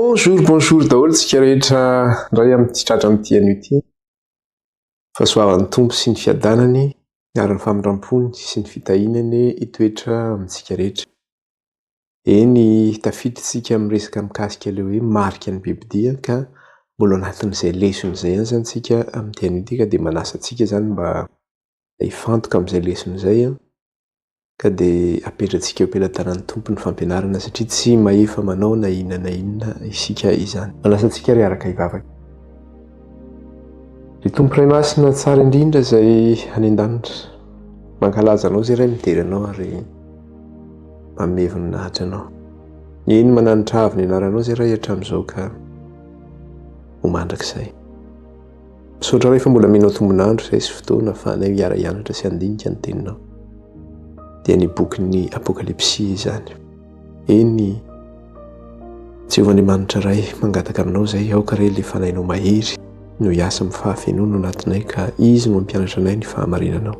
Bonjour daholo tsika rehetra ndray amin'ity tratra amin'ity anio ity. Fahasoavan'ny tompo sy ny fiadanany, ary ny famindram-pony sy ny fitahinany hitoetra amintsika rehetra. Eny tafiditsika amin'ny resaka mikasika ilay hoe marika ny bibidia ka mbola anatin'izay lesona izay ihany zany tsika amin'ity anio ity ka dia manasa antsika zany mba hifantoka amin'izay lesona izay ka dia apetratsika eo ampelantanan'ny tompo ny fampianarana satria tsy mahefa manao na inona isika izany. Manasa antsika ry araka hivavaka. Ry tompo iray masina tsara indrindra izay any an-danitra, mankalaza anao izay iray midery anao ary mamevo ny nahitra anao. Eny mananitra avy ny anaranao izay iray hatramin'izao ka ho mandrakizay. Misaotra iray fa mbola menao tombonandro izay sy fotoana ahafahanay hiara-hianatra sy handinika ny teninao. Dia ny bokin'ny Apokalipsia izany. Eny Jehovah'Andriamanitra iray mangataka aminao izay aoka re ilay fanahinao mahery no hiasa amin'ny fahafenoana anatinay ka izy no mampianatra anay ny fahamarinanao.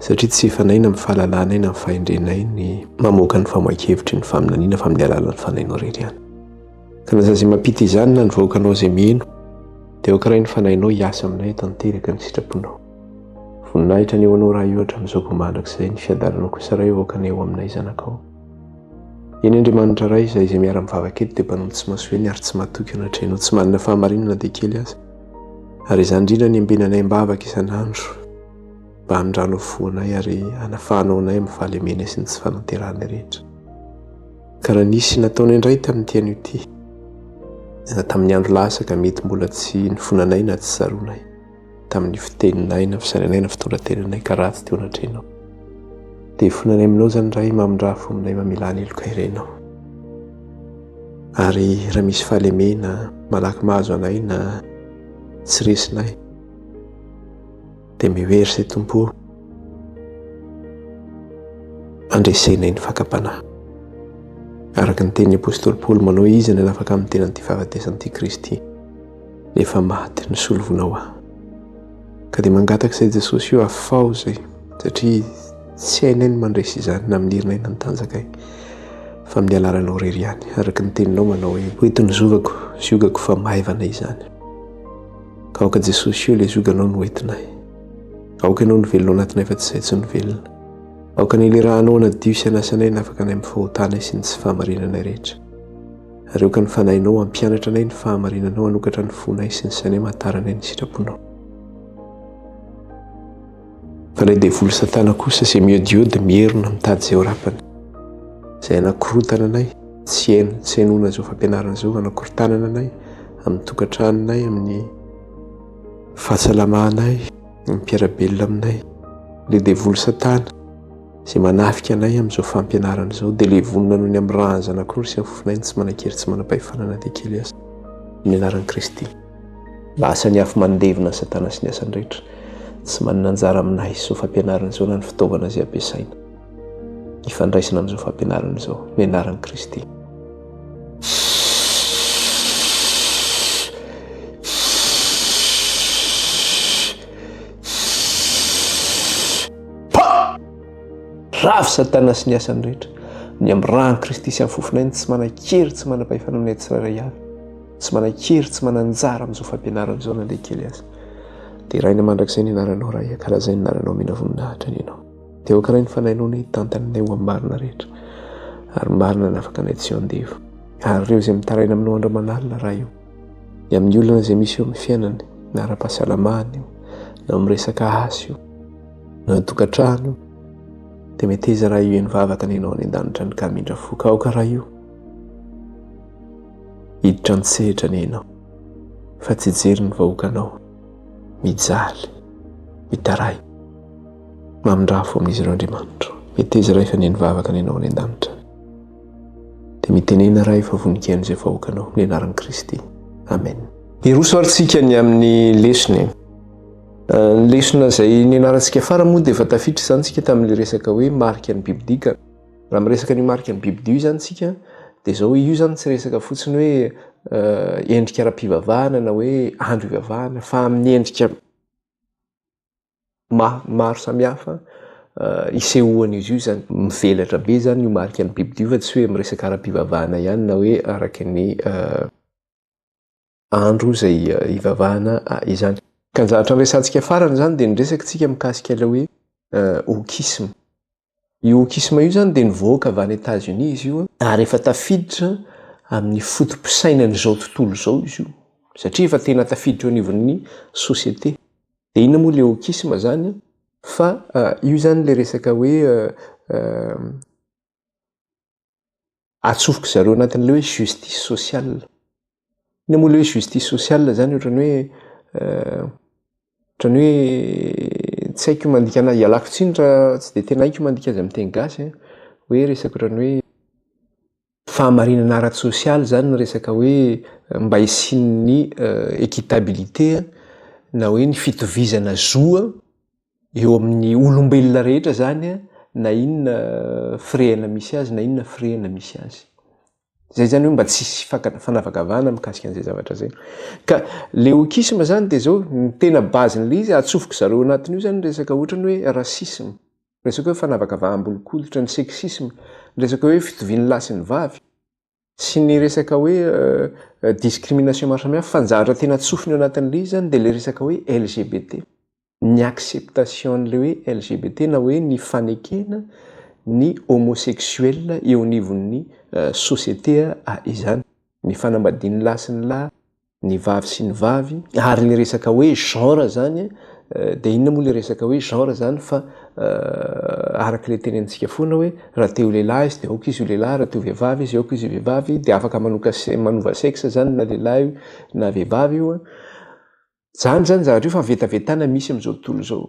Satria tsy efa anay na amin'ny fahalalànay na amin'ny fahendrenay ny mamoaka ny famohan-kevitry ny faminaniana fa amin'ny alalan'ny fanahinao irery ihany. Ka na izay mampita izany na ny vahoakanao izay mihaino dia aoka ray ny fanahinao hiasa aminay tanteraka ny sitraponao. Voninahitra ny eo anao raha io hatramin'izao mandrakizay ny fiadananao kosa ray vahoakana eo aminay zanakao. Eny Andriamanitra iray izay miara-mivavaka eto dia mpanao tsy mahasoeny ary tsy mahatoky anatrehanao, tsy manana fahamarinana dia kely aza. Ary izany indrindra ny ambenanay mbavaka isan'andro mba handrano foanay ary hanafahanao anay amin'ny fahalemena sy ny tsy fananterahana rehetra. Ka raha nisy nataonay indray tamin'ity anio ity, tamin'ny andro lasa ka mety mbola tsy nifonanay na tsy tsaroanay, tamin'ny fiteninay na fisainanay na fitondrantenanay ka ratsy teo anatrehanao. Dia fonanay aminao zany indray mamindrafo aminay mamela ny heloka irenao. Ary raha misy fahalemena malaky mahazo anay na tsy resinay dia mihery izay tompo andresenay ny fakapanahy. Araka ny tenin'ny apôstôly Paoly manao izy ny afaka amin'ny tenan'ity fahafatesany'ity Kristy rehefa maty ny solovonao aho. Ka dia mangataka izay Jesosy io afao izay satria tsy hainay ny mandresy izany na minirinay na nitanjakay fa amin'ny alalanao irery ihany. Araka ny teninao manao hoe hoetiny zovako ziogako fa maivana izany. Ka aoka Jesosy io ilay zoganao no hoetinay. Aoka ianao novelonao anatinay fa tsy izay tsy novelona. Aoka nilerahanao anadio sy anasanay na afaka anay amin'ny fahotanay sy ny tsy fahamarinanay rehetra. Ary aoka ny fanahinao hampianatra anay ny fahamarinanao hanokatra ny fonay sy ny sainay mahataranay ny sitraponao. Fa ilay devoly Satana kosa izay miodiody mierona mitady izay ho rapany, izay anakorotana anay, tsy hainoana izao fampianarana izao, anakorotanana anay amin'ny tokantranonay, amin'ny fahasalamanay, amin'ny mpiarabelona aminay. Ilay devoly Satana izay manafika anay amin'izao fampianarana izao dia ilay vonona noho ny amin'ny rahany zanak'ondry sy amin'ny fofonay tsy manan-kery tsy manam-pahefanana dia kely aza. Amin'ny anaran'i Kristy. Lasa ny afo mandevina Satana sy ny asany rehetra. Tsy manana anjara aminay izao fampianarana izao na ny fitaovana izay ampiasaina. Hifandraisana amin'izao fampianarana izao amin'ny anaran'i Kristy. Ravy Satana sy ny asany rehetra. Ny amin'ny rahany Kristy sy amin'ny fofonay tsy manan-kery tsy manam-pahefanana aminay tsirairay avy. Tsy manan-kery tsy mananjara amin'izao fampianarana izao na dia kely aza. Dia raina mandrakizay ny anaranao raha karaha ny anaranao mena voninahitra ny ianao. Dia aoka ray ny fanahinao ny tantaninay ho ambarina rehetra. Ary marina nafaka anay tsy handevo. Ary ireo izay mitaraina aminao andro manalina raha io. Ny amin'ny olana izay misy eo amin'ny fiainany, na ara-pahasalamana io, na amin'ny resaka asa io, na tokantrano io. Dia meteza raha io enivavaka ny ianao any an-danitra ny ka mindra foka aoka raha io. Hiditra an-tsehatra ny ianao. Fa tsy jery ny vahoakanao. Mijaly, mitaray, mamindrafo amin'izy ireo Andriamanitra. Meteza raha efa nenivavaka ny ianao any an-danitra. Dia mitenena raha efa voninkaino izay vahoakanao amin'ny anaran'i Kristy. Amen. Iroso aritsika ny amin'ny lesona. Ny lesona izay nianarantsika fara moa dia efa tafiditra izany tsika tamin'ilay resaka hoe marika ny bibidika. Raha miresaka ny marika ny bibidia io izany tsika dia izao io izany tsy resaka fotsiny hoe endrika ara-pivavahana na hoe andro ivavahana fa amin'ny endrika maro samihafa isehoana izy io zany mivelatra be zany io marika ny biby io fa tsy hoe miresaka ara-pivavahana ihany na hoe araka ny andro zay ivavahana izany. Ka ny zavatra nresantsika farany zany dia niresaka tsika mikasika ilay hoe aukisme. Io aukisme io zany dia nivoaka avy any États-Unis izy io ary efa tafiditra amin'ny fotom-pisainan'izao tontolo izao izy io satria efa tena tafiditra eo anivon'ny société. Dia inona moa ilay aukisme zany fa io zany le resaka hoe atsofoka zareo anatin'ilay hoe justice sociale. Inona moa ilay hoe justice sociale zany ohatrany hoe tsy haiko mandika anazy ialako tsiny raha tsy dia tena haiko mandika azy amin'ny teny gasy hoe resaka ohatrany hoe fahamarinana ara-tsosialy zany no resaka hoe mba hisian'ny équitabilité na hoe ny fitovizana zoa eo amin'ny olombelona rehetra zany na inona firehana misy azy na inona firehana misy azy. Zay zany hoe mba tsisy fanavakavahana mikasika an'izay zavatra zay. Ka le aukisme zany dia zao ny tena bazin'ilay izy atsofoka zareo anatin'io zany resaka ohatrany hoe rasisme, resaka hoe fanavakavahambolokolotra, ny sexisme, resaka hoe fitoviany lahy sy ny vavy sy ny resaka hoe discrimination maro samihafa. Fa ny zavatra tena tsofina eo anatin'ilay izy zany dia le resaka hoe LGBT, ny acceptation an'ilay hoe LGBT na hoe ny fanekena ny homosexuel eo anivon'ny société izany, ny fanambadian'ny lahy sy ny lahy, ny vavy sy ny vavy, ary le resaka hoe genre zany dia inona moa le resaka hoe genre zany fa araka le tenentsika foana hoe raha teo lehilahy izy dia aoka izy io lehilahy, raha teo vehivavy izy aoka izy io vehivavy, dia afaka manova sexe zany na lehilahy io na vehivavy io. Zany zavatra io fa vetavetana misy amin'izao tontolo izao.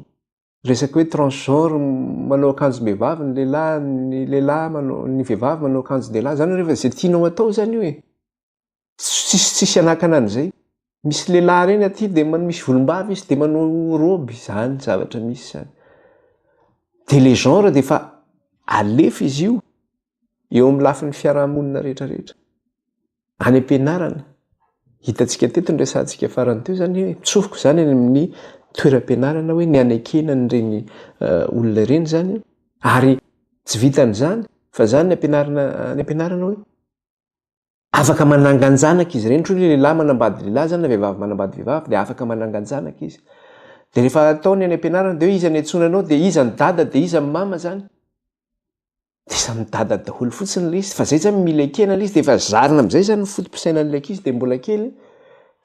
Resaka hoe transgenre manao akanjo behivavy ny lehilahy ny vehivavy manao akanjo lehilahy, zany rehefa izay tianao atao zany io tsisy anakana an'izay. Misy lehilahy reny aty dia misy volombavy izy dia manao robe, zany zavatra misy zany. Dia le genre dia efa alefa izy io eo amin'ny lafin'ny fiarahamonina rehetrarehetra. Any am-pianarana hitantsika teto ny resantsika farany teo zany hoe tsofoko zany amin'ny toeram-pianarana hoe ny anekena n'ireny olona ireny zany, ary tsy vitan'izany fa zany ny ampianarana hoe afaka manangan-janaka izy ireny. Ohatra hoe lehilahy manambady lehilahy zany na vehivavy manambady vehivavy dia afaka manangan-janaka izy. Dia rehefa ataony any ampianarana dia hoe iza ny antsonanao dia iza ny dada dia iza ny mama zany, dia samy dada daholo fotsiny ilay izy. Fa zay zany mila ekena ilay izy dia efa zarina amin'izay zany ny fotom-pisainan'ilay ankizy dia mbola kely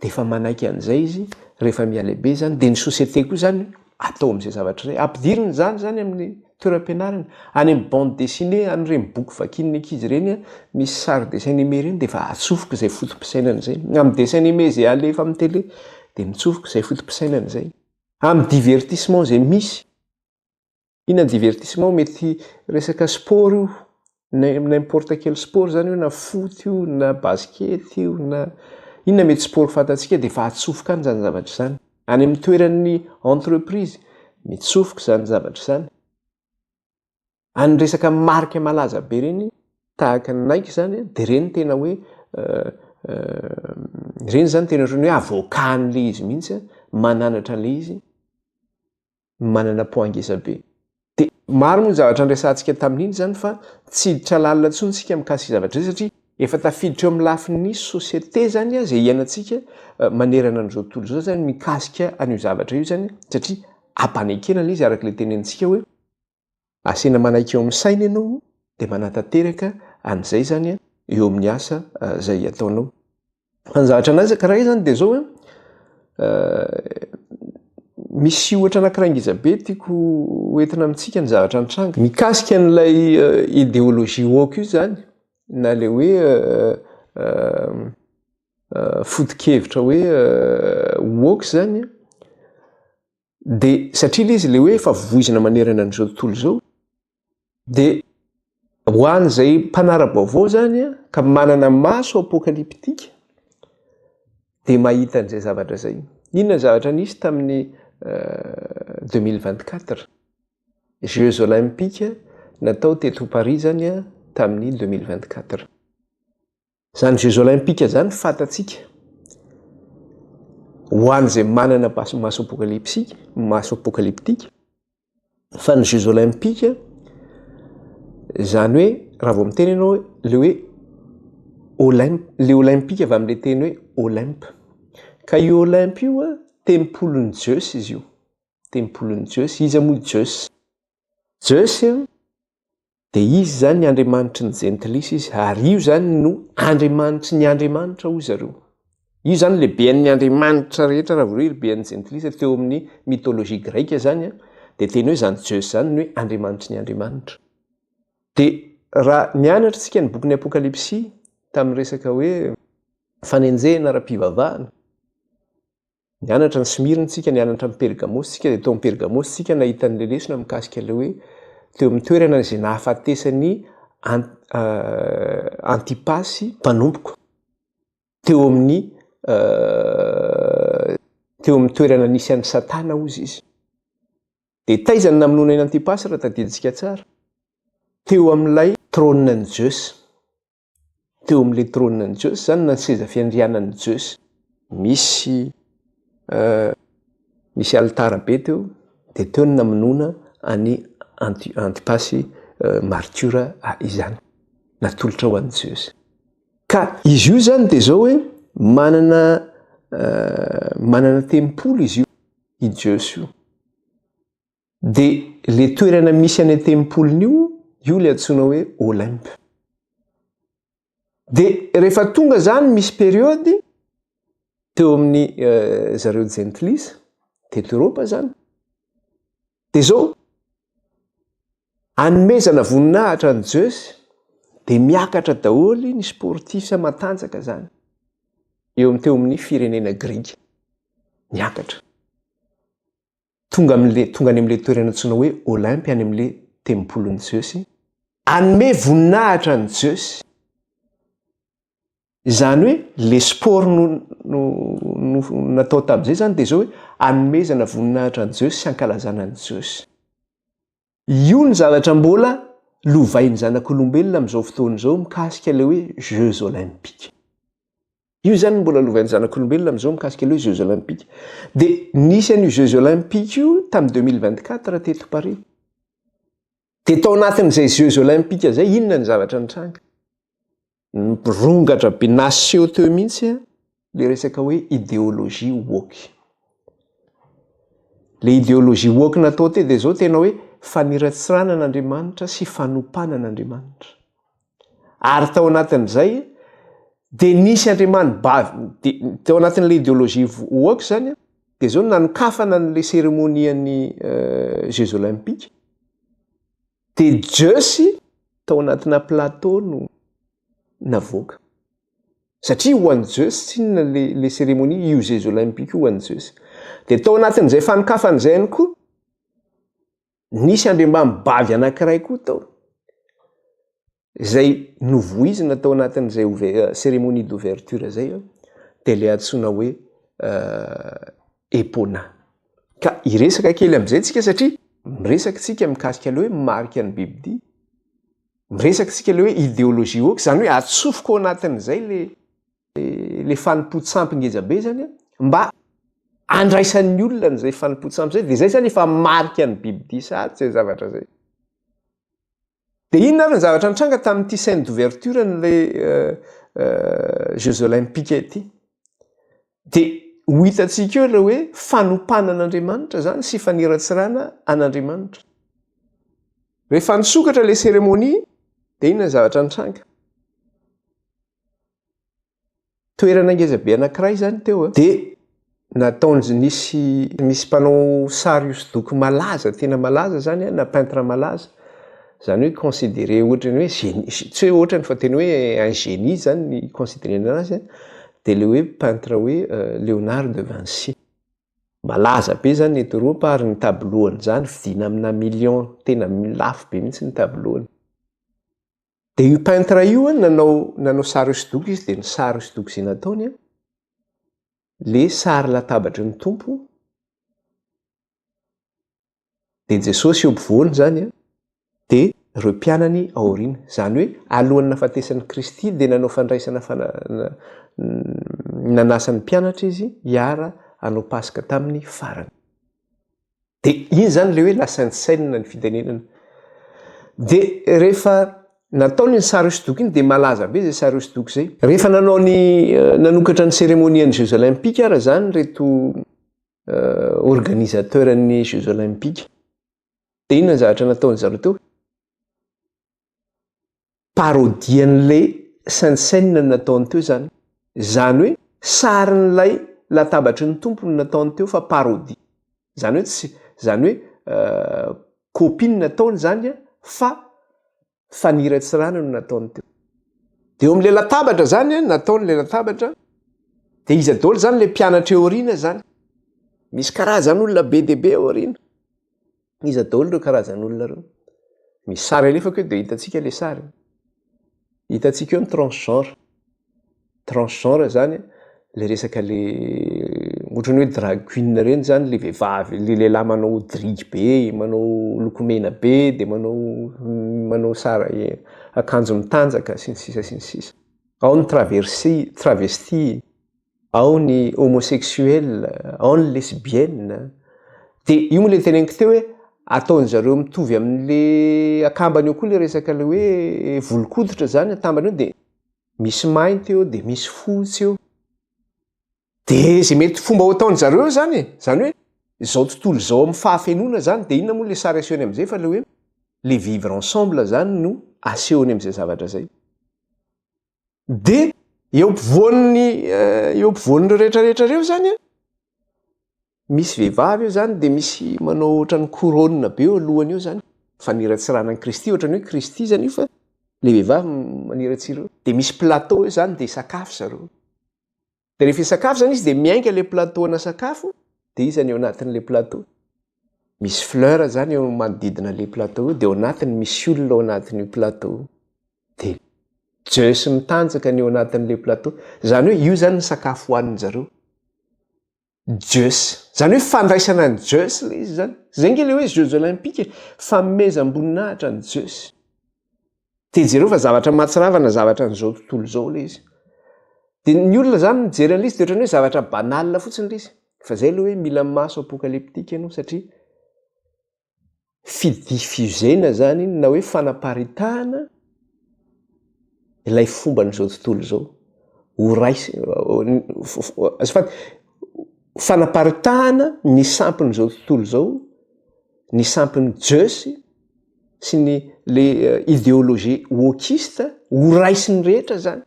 dia efa manaiky an'izay izy rehefa mialehibe zany. Dia ny société koa zany atao amin'izay zavatra izay ampidiriny zany amin'ny toeram-pianarana, any amin'ny bande dessinée, an'ireny boky vakin'ny ankizy ireny misy sary dessin animé ireny dia efa atsofoka izay fotom-pisainana izay. Amin'ny dessin animé izay alefa amin'ny télé dia mitsofoka izay fotom-pisainana izay. Amin'ny divertissement izay misy, inona divertissement mety resaka sport io, n'importe quel sport zany io, na foot io na basket io na inona mety sport fantatsika dia efa atsofoka any zany zavatra izany. Any amin'ny toeran'ny entreprise mitsofoka zany zavatra izany. Any resaka marika malaza be ireny tahaka ny Nike zany dia ireny tena hoe ireny zany tena ohatrany hoe avoakan'ilay izy mihitsy, mananatra an'ilay izy, manana poangeza be. Dia maro moa ny zavatra nresantsika tamin'iny zany fa tsy hiditra lalina intsony tsika mikasika zavatra izay satria efa tafiditra eo amin'ny lafin'ny société zany izay iainantsika manerana an'izao tontolo izao zany mikasika an'io zavatra io zany satria ampanekena ilay izy araka ilay tenentsika hoe asena manaiky eo amin'ny saina ianao dia manatanteraka an'izay zany eo amin'ny asa izay ataonao. Fa ny zavatra anazy karaha zany dia zao misy ohatra anankirangiza-be tiako hoentina amintsika ny zavatra nitranga mikasika an'ilay idéologie woke io zany, na le hoe foto-kevitra hoe woke zany, dia satria ilay izy le hoe efa voizina manerana an'izao tontolo izao dia ho an'izay mpanara-baovao zany ka manana maso apokalyptika dia mahita an'izay zavatra izay. Inona zavatra nisy tamin'ny 2024 Jeux olympiques natao teto Paris zany tamin'ny 2024. Zany Jeux olympiques zany fantatsika ho an'izay manana maso apokalyptika fa ny jeux olympiques zany hoe raha vao miteny ianao le hoe le olympique avy amin'le teny hoe olympe ka io olympe io a tempolon'ny Zeus izy io tempolon'ny Zeus izy moa Zeus de izy zany ny andriamanitry ny Gentlis izy ary io zany no andriamanitry ny andriamanitra ho zareo io zany le bean'ny andriamanitra rehetra raha vao bean'ny Gentlis teo amin'ny mythologie grecque zany de teny hoe zany Zeus zany ny hoe andriamanitry ny andriamanitra de raha nianatra tsika ny boky ny apokalipsy tamin'ny resaka hoe fanenjehana ara-pivavahana nianatra ny Smirna tsika nianatra ny Pergamos tsika de teo amin'ny Pergamos tsika nahita ny lesona mikasika le hoe teo amin'ny toerana izay nahafatesany Antipasy mpanompoka teo amin'ny toerana nisy an'ny Satana ozy izy de taizany namonoana iny Antipasy raha tadiditsika tsara teo amin'ilay trôninan'ny Zeus teo amin'ilay trôninan'ny Zeus zany na seza fiandrianan'ny Zeus misy altara be teo de teo ny namonoana any Antipasy martyra izany natolotra ho an'ny Zeus ka izy io zany de zao hoe manana tempolo izy io i Zeus io de le toerana misy any tempolony io le antsoina hoe Olympe de rehefa tonga zany misy période teo amin'ny zareo Gentlis teto Europa zany de zao anomezana voninahitra ny Zeus de miakatra daholy ny sportif sa matanjaka zany teo amin'ny firenena Grika miakatra tonga any amin'le toerana antsoina hoe Olympe any amin'le tempolon'ny Zeus anome voninahitra ny Zeus zany hoe le sport no natao tamin'izay zany de zao hoe anomezana voninahitra ny Zeus sy ankalazana ny Zeus io ny zavatra mbola lovain'ny zanak'olombelona amin'izao fotoana izao mikasika le hoe Jeux olympiques io zany mbola lovain'ny zanak'olombelona amin'izao mikasika le hoe Jeux olympiques de nisy an'io Jeux olympiques io tamin'ny 2024 teto Paris de tao anatin'izay Jeux olympiques zay inona ny zavatra nitranga rongatra be naseho teo mihitsy le resaka hoe idéologie woke le idéologie woke natao te de zao tena hoe faniratsirana an'Andriamanitra sy fanompana an'Andriamanitra ary tao anatin'izay de nisy andriamanibavy teo anatin'le idéologie woke zany de zao nanokafana n'le cérémonian'ny Jeux olympiques de Zeus tao anatina plateau no navoaka satria ho an'ny Zeus tsy inona le cérémonie io Jeux olympiques ho an'ny Zeus de tao anatin'izay fanokafan'izay ihany koa nisy andriamamibavy anankiray koa tao zay novoizina tao anatin'izay cérémonie d'ouverture zay de le antsoina hoe Epona ka iresaka kely am'izay tsika satria miresaka tsika mikasika le hoe marika ny Biblia miresaka tsika le hoe idéologie woke zany hoe atsofoko ao anatin'izay le fanompo-tsampy ngezabe zany mba andraisan'ny olona n'izay fanompo-tsampy zay de zay zany efa marika ny Biblia sady zay zavatra zay de inona ary ny zavatra nitranga tamin'ity scène d'ouverture n'le Jeux olympiques ity de ho hitatsika eo le hoe fanompana an'Andriamanitra zany sy faniratsirana an'Andriamanitra rehefa nisokatra le cérémonie de inona ny zavatra nitranga toerana ngezabe anankiray zany teo de nataony nisy mpanao sary hosodoko malaza tena malaza zany na peintre malaza zany hoe considéré ohatrany hoe génie tsy hoe ohatrany fa tena hoe un génie zany ny considérena anazy de le hoe peintre hoe Léonard de Vinci malaza be zany eto Europa ary ny tableauany zany vidina amina million tena lafo be mihitsy ny tableauany de io peintre io nanao sary hosodoko izy de ny sary hosodoko izay nataony le sary latabatry ny tompo de Jesosy eo ampovoany zany de ireo mpianany aoriana zany hoe alohan'ny nahafatesan'ny Kristy de nanao fandraisana nanasany mpianatra izy hiara hanao pasika tamin'ny farany dia iny zany le hoe la sainte seine ny fitenenana. Dia rehefa nataony ny sary hosodoko iny dia malaza be zay sary hosodoko zay. Rehefa nanokatra ny cérémonie ny Jeux olympiques ara zany reto organisateur ny Jeux olympiques. Dia inona ny zavatra nataony zareo teo? Parodian'le sainte seine nataony teo zany. Zany hoe sarin'ilay latabatry ny tompony nataony teo fa parodie. Zany hoe copie nataony zany fa faniratsirana no nataony teo. Dia eo amin'le latabatra zany nataony le latabatra. Dia izy daholo zany le mpianatra eo aoriana zany. Misy karazan'olona be dia be eo aoriana. Izy daholo ireo karazan'olona ireo. Misy sary alefako eo dia hitantsika le sary. Hitantsika eo ny transgenre. Transgenre zany le resaka le ohatrany hoe drag queen reny zany le vehivavy, le lehilahy manao drigy be, manao lokomena be, dia manao sara akanjo mitanjaka sy ny sisa sy ny sisa. Ao ny travesti, ao ny homosexuel, ao ny lesbienne. Dia io moa le teneniko teo hoe ataony zareo mitovy amin'le akambany eo koa le resaka le hoe volokoditra zany atambany eo dia misy mainty eo dia misy fotsy eo. Dia zay mety fomba ho ataony zareo zany. Zany hoe izao tontolo izao amin'ny fahafenona zany dia inona moa le sary asehony amin'izay fa le hoe le vivre ensemble zany no asehony amin'izay zavatra zay. Dia eo ampovoan'ireo rehetrarehetra reo zany misy vehivavy eo zany dia misy manao ohatran'ny couronne be eo alohany eo zany. Faniratsiranan'i Kristy ohatran'ny hoe Kristy zany io fa le vehivavy maniratsira eo. Dia misy plateau eo zany dia sakafo zareo. Dia rehefa sakafo zany izy dia miainga le plateau ana sakafo dia izy eo anatin'le plateau. Misy fleur zany eo manodidina le plateau dia ao anatiny misy olona ao anatin'io plateau. Dia Zeus mitanjaka ny eo anatin'le plateau. Zany hoe io zany ny sakafo hohanin zareo. Zeus. Zany hoe fandraisana ny Zeus le izy zany. Zay nge le hoe Jeux olympiques fanomezam-boninahitra ny Zeus. Dia jereo fa zavatra mahatsiravana zavatra n'izao tontolo izao le izy. Dia ny olona zany mijery an'ilay izy dia ohatrany hoe zavatra banal fotsiny le izy. Fa zay le hoe mila maso apokalyptika ianao satria fidifuzena zany na hoe fanaparitahana ilay fomba n'izao tontolo izao. Fanaparitahana ny sampin'izao tontolo izao, ny sampin'ny Zeus sy le idéologie wokiste ho raisiny rehetra zany.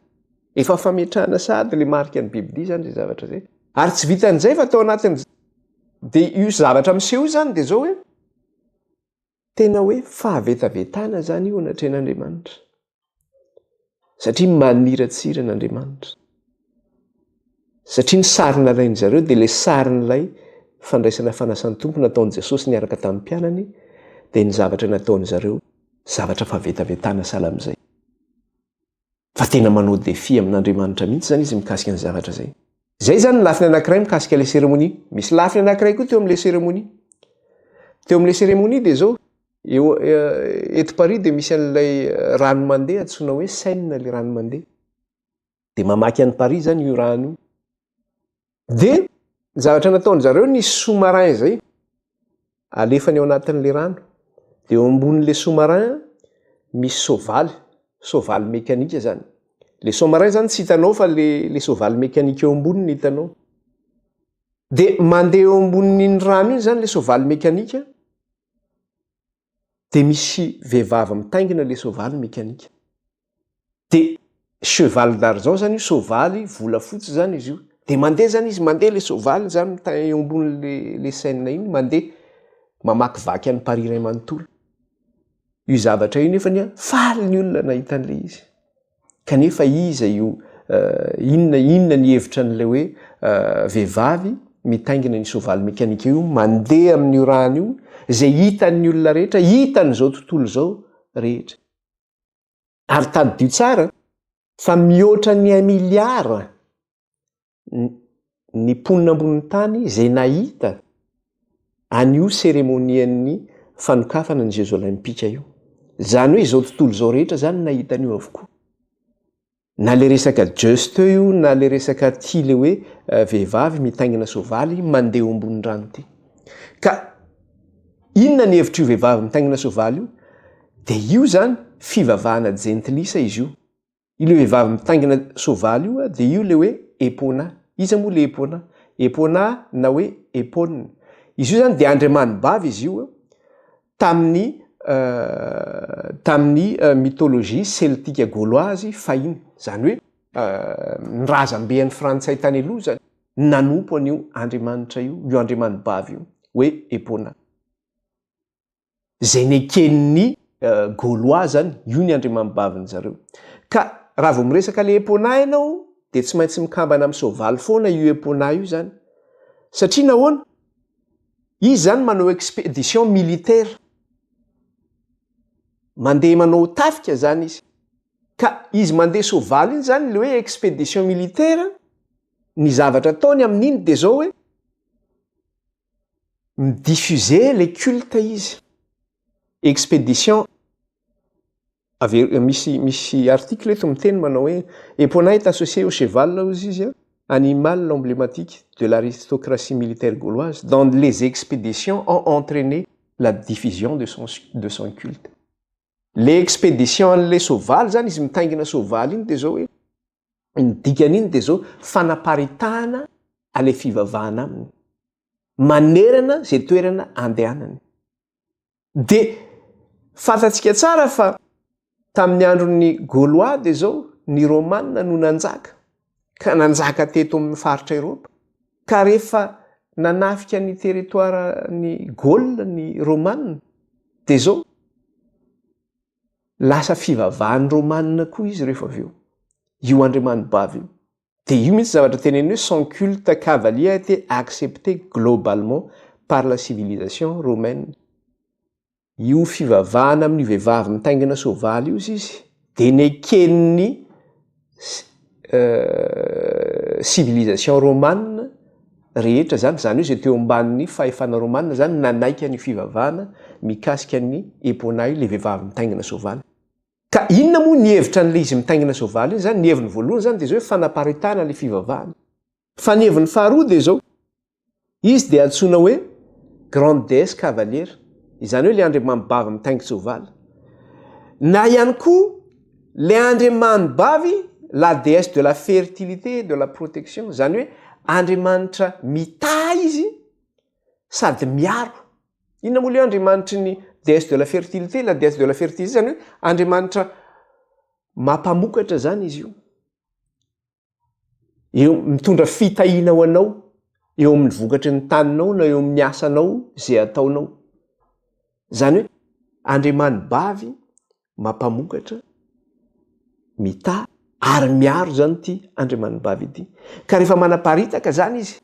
Efa fametrahana sady le marika ny Biblia zany zay zavatra zay. Ary tsy vitan'izay fa atao anatiny. Dia io zavatra miseho zany dia zao hoe tena hoe fahavetavetana zany io anatrehan'Andriamanitra. Satria maniratsira n'Andriamanitra. Satria ny sary nalainy zareo dia le sary n'ilay fandraisana fanasan'ny tompo nataon'i Jesosy niaraka tamin'ny mpianany dia ny zavatra nataony zareo zavatra fahavetavetana sahala amin'izay. Fa tena manao défi amin'Andriamanitra mihitsy zany izy mikasika ny zavatra zay. Zay zany ny lafiny anankiray mikasika ilay cérémonie. Misy lafiny anankiray koa teo amin'ilay cérémonie. Teo amin'ilay cérémonie dia zao eto Paris dia misy an'ilay rano mandeha antsoina hoe Seine ilay rano mandeha. Dia mamaky an'i Paris zany io rano io. Dia ny zavatra nataony zareo ny sous-marin zay alefany ao anatin'ilay rano. Dia eo ambonin'ilay sous-marin misy soavaly mécanique zany. Le sous-marin zany tsy hitanao fa le soavaly mécanique eo amboniny hitanao. Dia mandeha eo ambonin'iny rano iny zany le soavaly mécanique. Dia misy vehivavy mitaingina le soavaly mécanique. Dia cheval d'argent zany io, soavaly volafotsy zany izy io. Dia mandeha zany izy, mandeha le soavaly zany eo ambonin'le Seine iny, mandeha mamakivaky an'i Paris iray manontolo. Io zavatra io nefa faly ny olona nahita an'ilay izy. Kanefa iza io inona ny hevitra n'ilay hoe vehivavy mitaingina ny soavaly mécanique io mandeha amin'io rano io zay hitan'ny olona rehetra, hitan'izao tontolo izao rehetra. Ary tadidio tsara fa mihoatra ny 1 miliara ny mponina ambonin'ny tany zay nahita an'io cérémonien'ny fanokafana ny Jeux olympiques io. Zany hoe izao tontolo izao rehetra zany nahita an'io avokoa. Na le resaka Zeus teo io, na le resaka ty le hoe vehivavy mitaingina soavaly mandeha eo ambonin'ny rano ty. Ka inona ny hevitra io vehivavy mitaingina soavaly io dia io zany fivavahana jentilisa izy io. Io le vehivavy mitaingina soavaly io dia io le hoe epona. Iza moa le epona? Epona na hoe epone. Izy io zany dia andriamanibavy izy io tamin'ny mythologie celtique gauloise fahiny. Zany hoe nrazambean'ny frantsay tany aloha zany nanompo an'io andriamanitra io andriamanibavy io hoe epona. Zay neken'ny gaulois zany io ny andriamanibaviny zareo. Ka raha vao miresaka le epona ianao dia tsy maintsy mikambana amin'ny soavaly foana io epona io zany. Satria nahoana? Izy zany manao expédition militaire. Mandeha manao tafika zany izy. Ka izy mandeha soavaly iny zany le hoe expédition militaire, ny zavatra ataony amin'iny dia zao hoe midiffuser les cultes izy. Expédition misy article eto miteny manao hoe epona est associé au cheval izy animal emblématique de l'aristocratie militaire gauloise dans les expéditions ont entraîné la diffusion de son culte. Le expédition an'le soavaly zany izy mitaingina soavaly iny dia zao hoe ny dikan'iny dia zao fanaparitahana ale fivavahana aminy, manerana zay toerana andehanany. Dia fantatsika tsara fa tamin'ny andron'ny Gaulois dia zao ny Romanina no nanjaka, ka nanjaka teto amin'ny faritra Eropa. Ka rehefa nanafika ny territoiren'ny Gaule ny Romanina dia zao lasa fivavahan'ny Romanina koa izy rehefa avy eo. Io andriamanibavy io. Dia io mihitsy zavatra teneny hoe son culte cavalier a été accepté globalement par la civilisation romaine. Io fivavahana amin'ny vehivavy mitaingina soavaly io izy dia neken'ny civilisation romanina rehetra zany. Zany hoe zay teo ambanin'ny fahefana romanina zany nanaika ny fivavahana mikasika ny epona io, le vehivavy mitaingina soavaly. Ka inona moa ny hevitra an'le izy mitaingina soavaly iny zany? Ny heviny voalohany zany dia zao hoe fanaparitahana le fivavahana. Fa ny heviny faharoa dia zao, izy dia antsoina hoe grande déesse cavalière. Izany hoe le andriamanibavy mitaingina soavaly. Na ihany koa le andriamanibavy la déesse de la fertilité et de la protection. Zany hoe andriamanitra mitaha izy sady miaro. Inona moa le andriamanitry ny déesse de la fertilité? La déesse de la fertilité zany hoe andriamanitra mampamokatra zany izy io. Eo mitondra fitahiana ho anao eo amin'ny vokatry ny taninao na eo amin'ny asanao zay ataonao. Zany hoe andriamanibavy mampamokatra, mitaha ary miaro zany ity andriamanibavy ity. Ka rehefa manaparitaka zany izy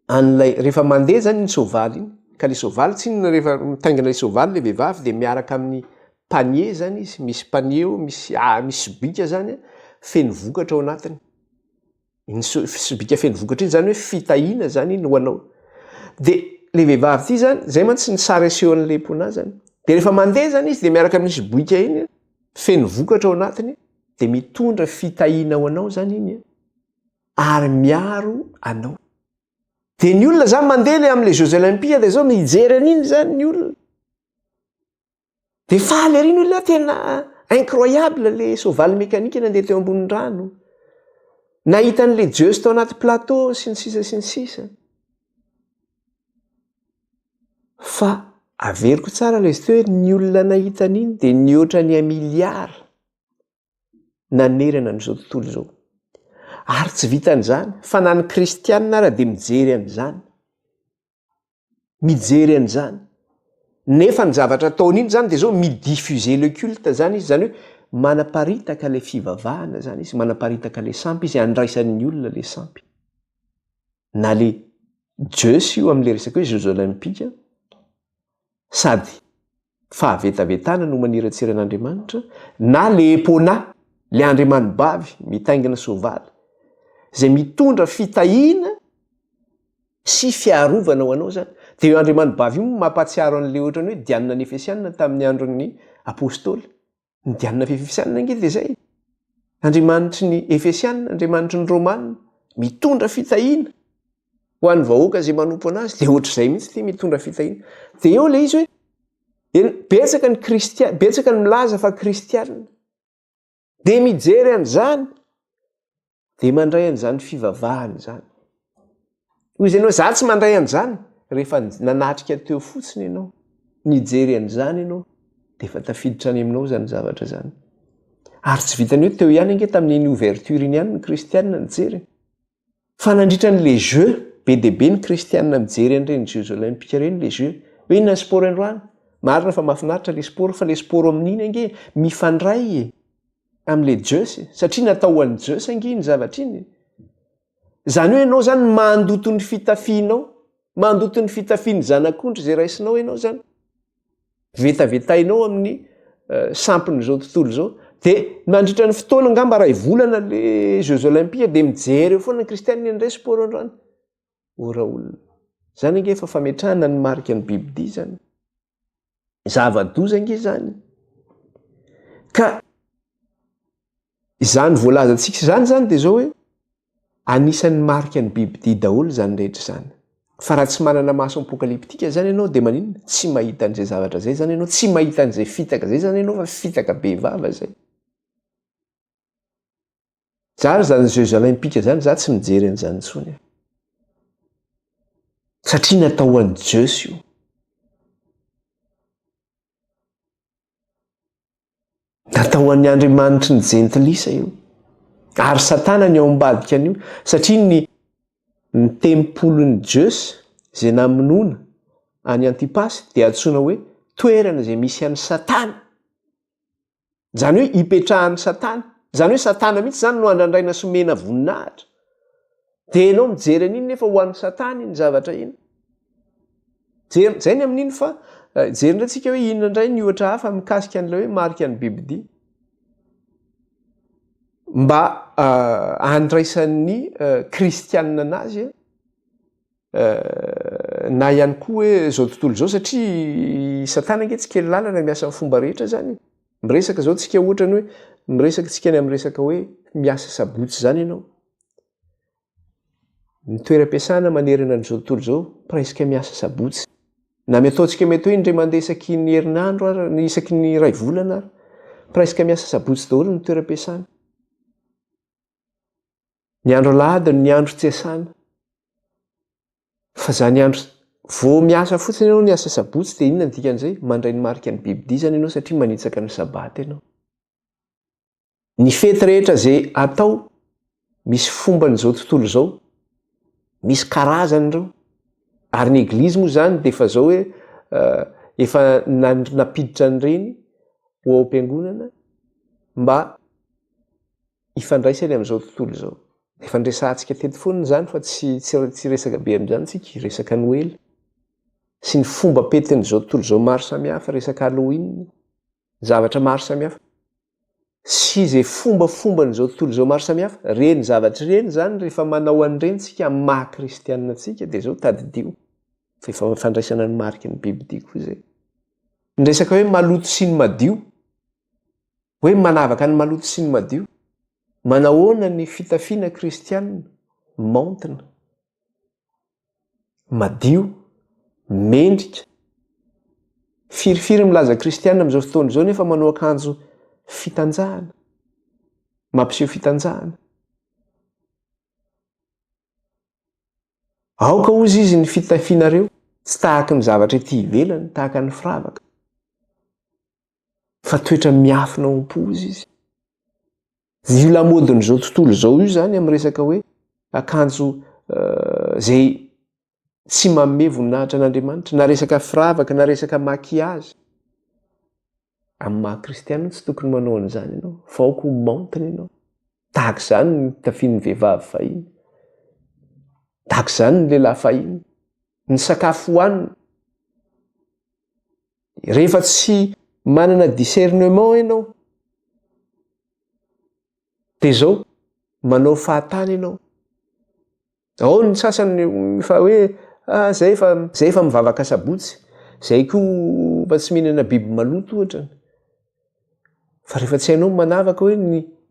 an'ilay rehefa mandeha zany ny soavaly iny, ka le soavaly tsy inona rehefa mitaingina le soavaly le vehivavy dia miaraka amin'ny panier zany izy, misy panier misy sobika zany feno vokatra ao anatiny. Iny sobika feno vokatra iny zany hoe fitahiana zany iny ho anao. Dia le vehivavy ity zany zay mantsy ny sary asehon'le epona zany. Dia rehefa mandeha zany izy dia miaraka amin'ny sobika iny feno vokatra ao anatiny dia mitondra fitahiana ho anao zany iny ary miaro anao. Dia ny olona zany mandeha le amin'le Jeux Olympiques dia zao mijery an'iny zany ny olona. Dia faly ary ny olona tena incroyable le soavaly mekanika nandeha teo ambonin'ny rano. Nahita an'le Zeus tao anaty plateau sy ny sisa sy ny sisa. Fa averiko tsara ilay izy teo hoe ny olona nahita an'iny dia nihoatra ny miliara nanerana n'izao tontolo izao. Ary tsy vitan'izany fa na ny kristianina ara dia mijery an'izany. Mijery an'izany. Nefa ny zavatra ataony iny zany dia zao midiffuser le culte zany izy. Zany hoe manaparitaka le fivavahana zany izy, manaparitaka le sampy izy, andraisan'ny olona le sampy. Na le Zeus io amin'le resaka hoe Jeux Olympiques, sady fahavetavetana no maniratsira an'Andriamanitra, na le epona, le andriamanibavy mitaingina soavaly, zay mitondra fitahiana sy fiarovana ho anao zany. Dia io andriamanibavy io mampatsiaro an'le ohatrany hoe Diane ny Efesiana tamin'ny andron'ny apôstôly. Ny Diane Efesiana nge dia zay. Andriamanitry ny Efesiana, andriamanitry ny Romanina mitondra fitahiana ho ho an'ny vahoaka zay manompo anazy de ohatr'izay mihitsy ty mitondra fitahina de eo le izy hoe betsaka ny kristiana betsaka ny milaza fa kristianina de mijery an'izany de mandray an'izany fivavahany zany hoy izy ianao za tsy mandray an'izany rehefa nanatrika teo fotsiny ianao nijery an'izany ianao de efa tafiditra any aminao zany zavatra zany ary tsy vitany hoe teo ihany ange tamin'iny ouverture iny ihany ny kristianina nijery fa nandritra n'le jeu be debe ny kristianina mijery an'ireny jeux olympiques reny le jeu hoe inona ny sport androany marina fa mahafinaritra le sport fa le sport amin'iny ange mifandray am'le jeus satria natao an'ny jeus ange ny zavatra iny zany hoe ianao zany mandoto ny fitafianao mandoto ny fitafiany zanak'ondry zay raisinao ianao zany vetavetainao amin'ny sampin'izao tontolo zao de mandritra ny fotoana angamba ray volana le jeux olympiques de mijery eo foana ny kristianina indray sport androany ora olona zany ange efa fametrahana ny marika ny bibidia zany zava-doza ange zany ka izany voalazantsika zany de zao hoe anisan'ny marika ny bibidia daholo zany rehetra zany fa raha tsy manana maso apokaliptika zany ianao de maninona tsy mahita an'izay zavatra zay zany ianao tsy mahita an'izay fitaka zay zany ianao fa fitaka be vava zay zary zany jeux olympiques zany za tsy mijery an'izany tsony satria natao an'ny jeus io natao an'ny andriamanitry ny jentilisa io ary satana ny ao ambadika an'io satria ny tempolon'ny jeus zay namonoana any antipasy de antsoina hoe toerana zay misy an'ny satana zany hoe ipetrahan'ny satana zany hoe satana mihitsy zany no andrandraina somena voninahitra de ianao mijery an'iny nefa ho an'ny satana iny zavatra iny zay ny amin'iny fa jerindratsika hoe inona indray ny ohatra hafa mikasika an'ilay hoe marika ny bibidia mba andraisan'ny kristianina anazy na ihany koa hoe zao tontolo zao satria satana ange tsy kely lalana miasa ny fomba rehetra zany miresaka zao tsika ohatrany hoe miresaka tsika ny am'resaka hoe miasa sabotsy zany ianao ny toeram-piasana manerana n'izao tontolo zao presque miasa sabotsy na metaontsika mety hoe indray mandeha isaky ny herinandro ary ny isaky ny ray volana ary presque miasa sabotsy daholo ny toeram-piasana ny andro aladiny ny andro tsy asana fa zany andro vao miasa fotsiny ianao ny asa sabotsy de inona ny dikan'izay mandray ny marika ny bibidia zany ianao satria manitsaka ny sabata ianao ny fety rehetra zay atao misy fomba n'izao tontolo zao misy karazany ireo ary ny eglizy moa zany de efa zao hoe efa napiditra an'ireny ho ao am-piangonana mba ifandraisany am'izao tontolo zao efa ndresantsika teto foana zany fa tsy resaka be am'izany tsika resaka noely sy ny fomba petin'izao tontolo zao maro samihafa resaka Halloween zavatra maro samihafa sy zay fombafomban'izao tontolo zao maro samihafa reny zavatra reny zany rehefa manao an'ireny tsika maha kristianina tsika de zao tadidio fa efa fandraisana ny mariky ny bibidia koa zay ny resaka hoe maloto sy ny madio hoe manavaka ny maloto sy ny madio manahoana ny fitafiana kristianina maontina madio mendrika firifiry milaza kristianina am'izao fotoana zao nefa manao akanjo fitanjahana mampiseho fitanjahana aoka ozy izy ny fitafianareo tsy tahaka ny zavatra ety ivelany tahaka ny firavaka fa toetra miafina ao am-pozy izy io lamodin'izao tontolo zao io zany am'ny resaka hoe akanjo zay tsy manome voninahitra an'Andriamanitra na resaka firavaka na resaka makiazy amin'ny maha kristianina tsy tokony manao an'izany ianao fa aoka ho maontina ianao tahaka izany ny tafian'ny vehivavy fahiny tahaka izany ny lehilahy fahiny ny sakafo hohanina rehefa tsy manana discernement ianao de zao manao fahatany ianao ao ny sasany fa hoe zay efa mivavaka sabotsy zay koa fa tsy mihinana biby maloto ohatrany fa rehefa tsy hainao manavaka hoe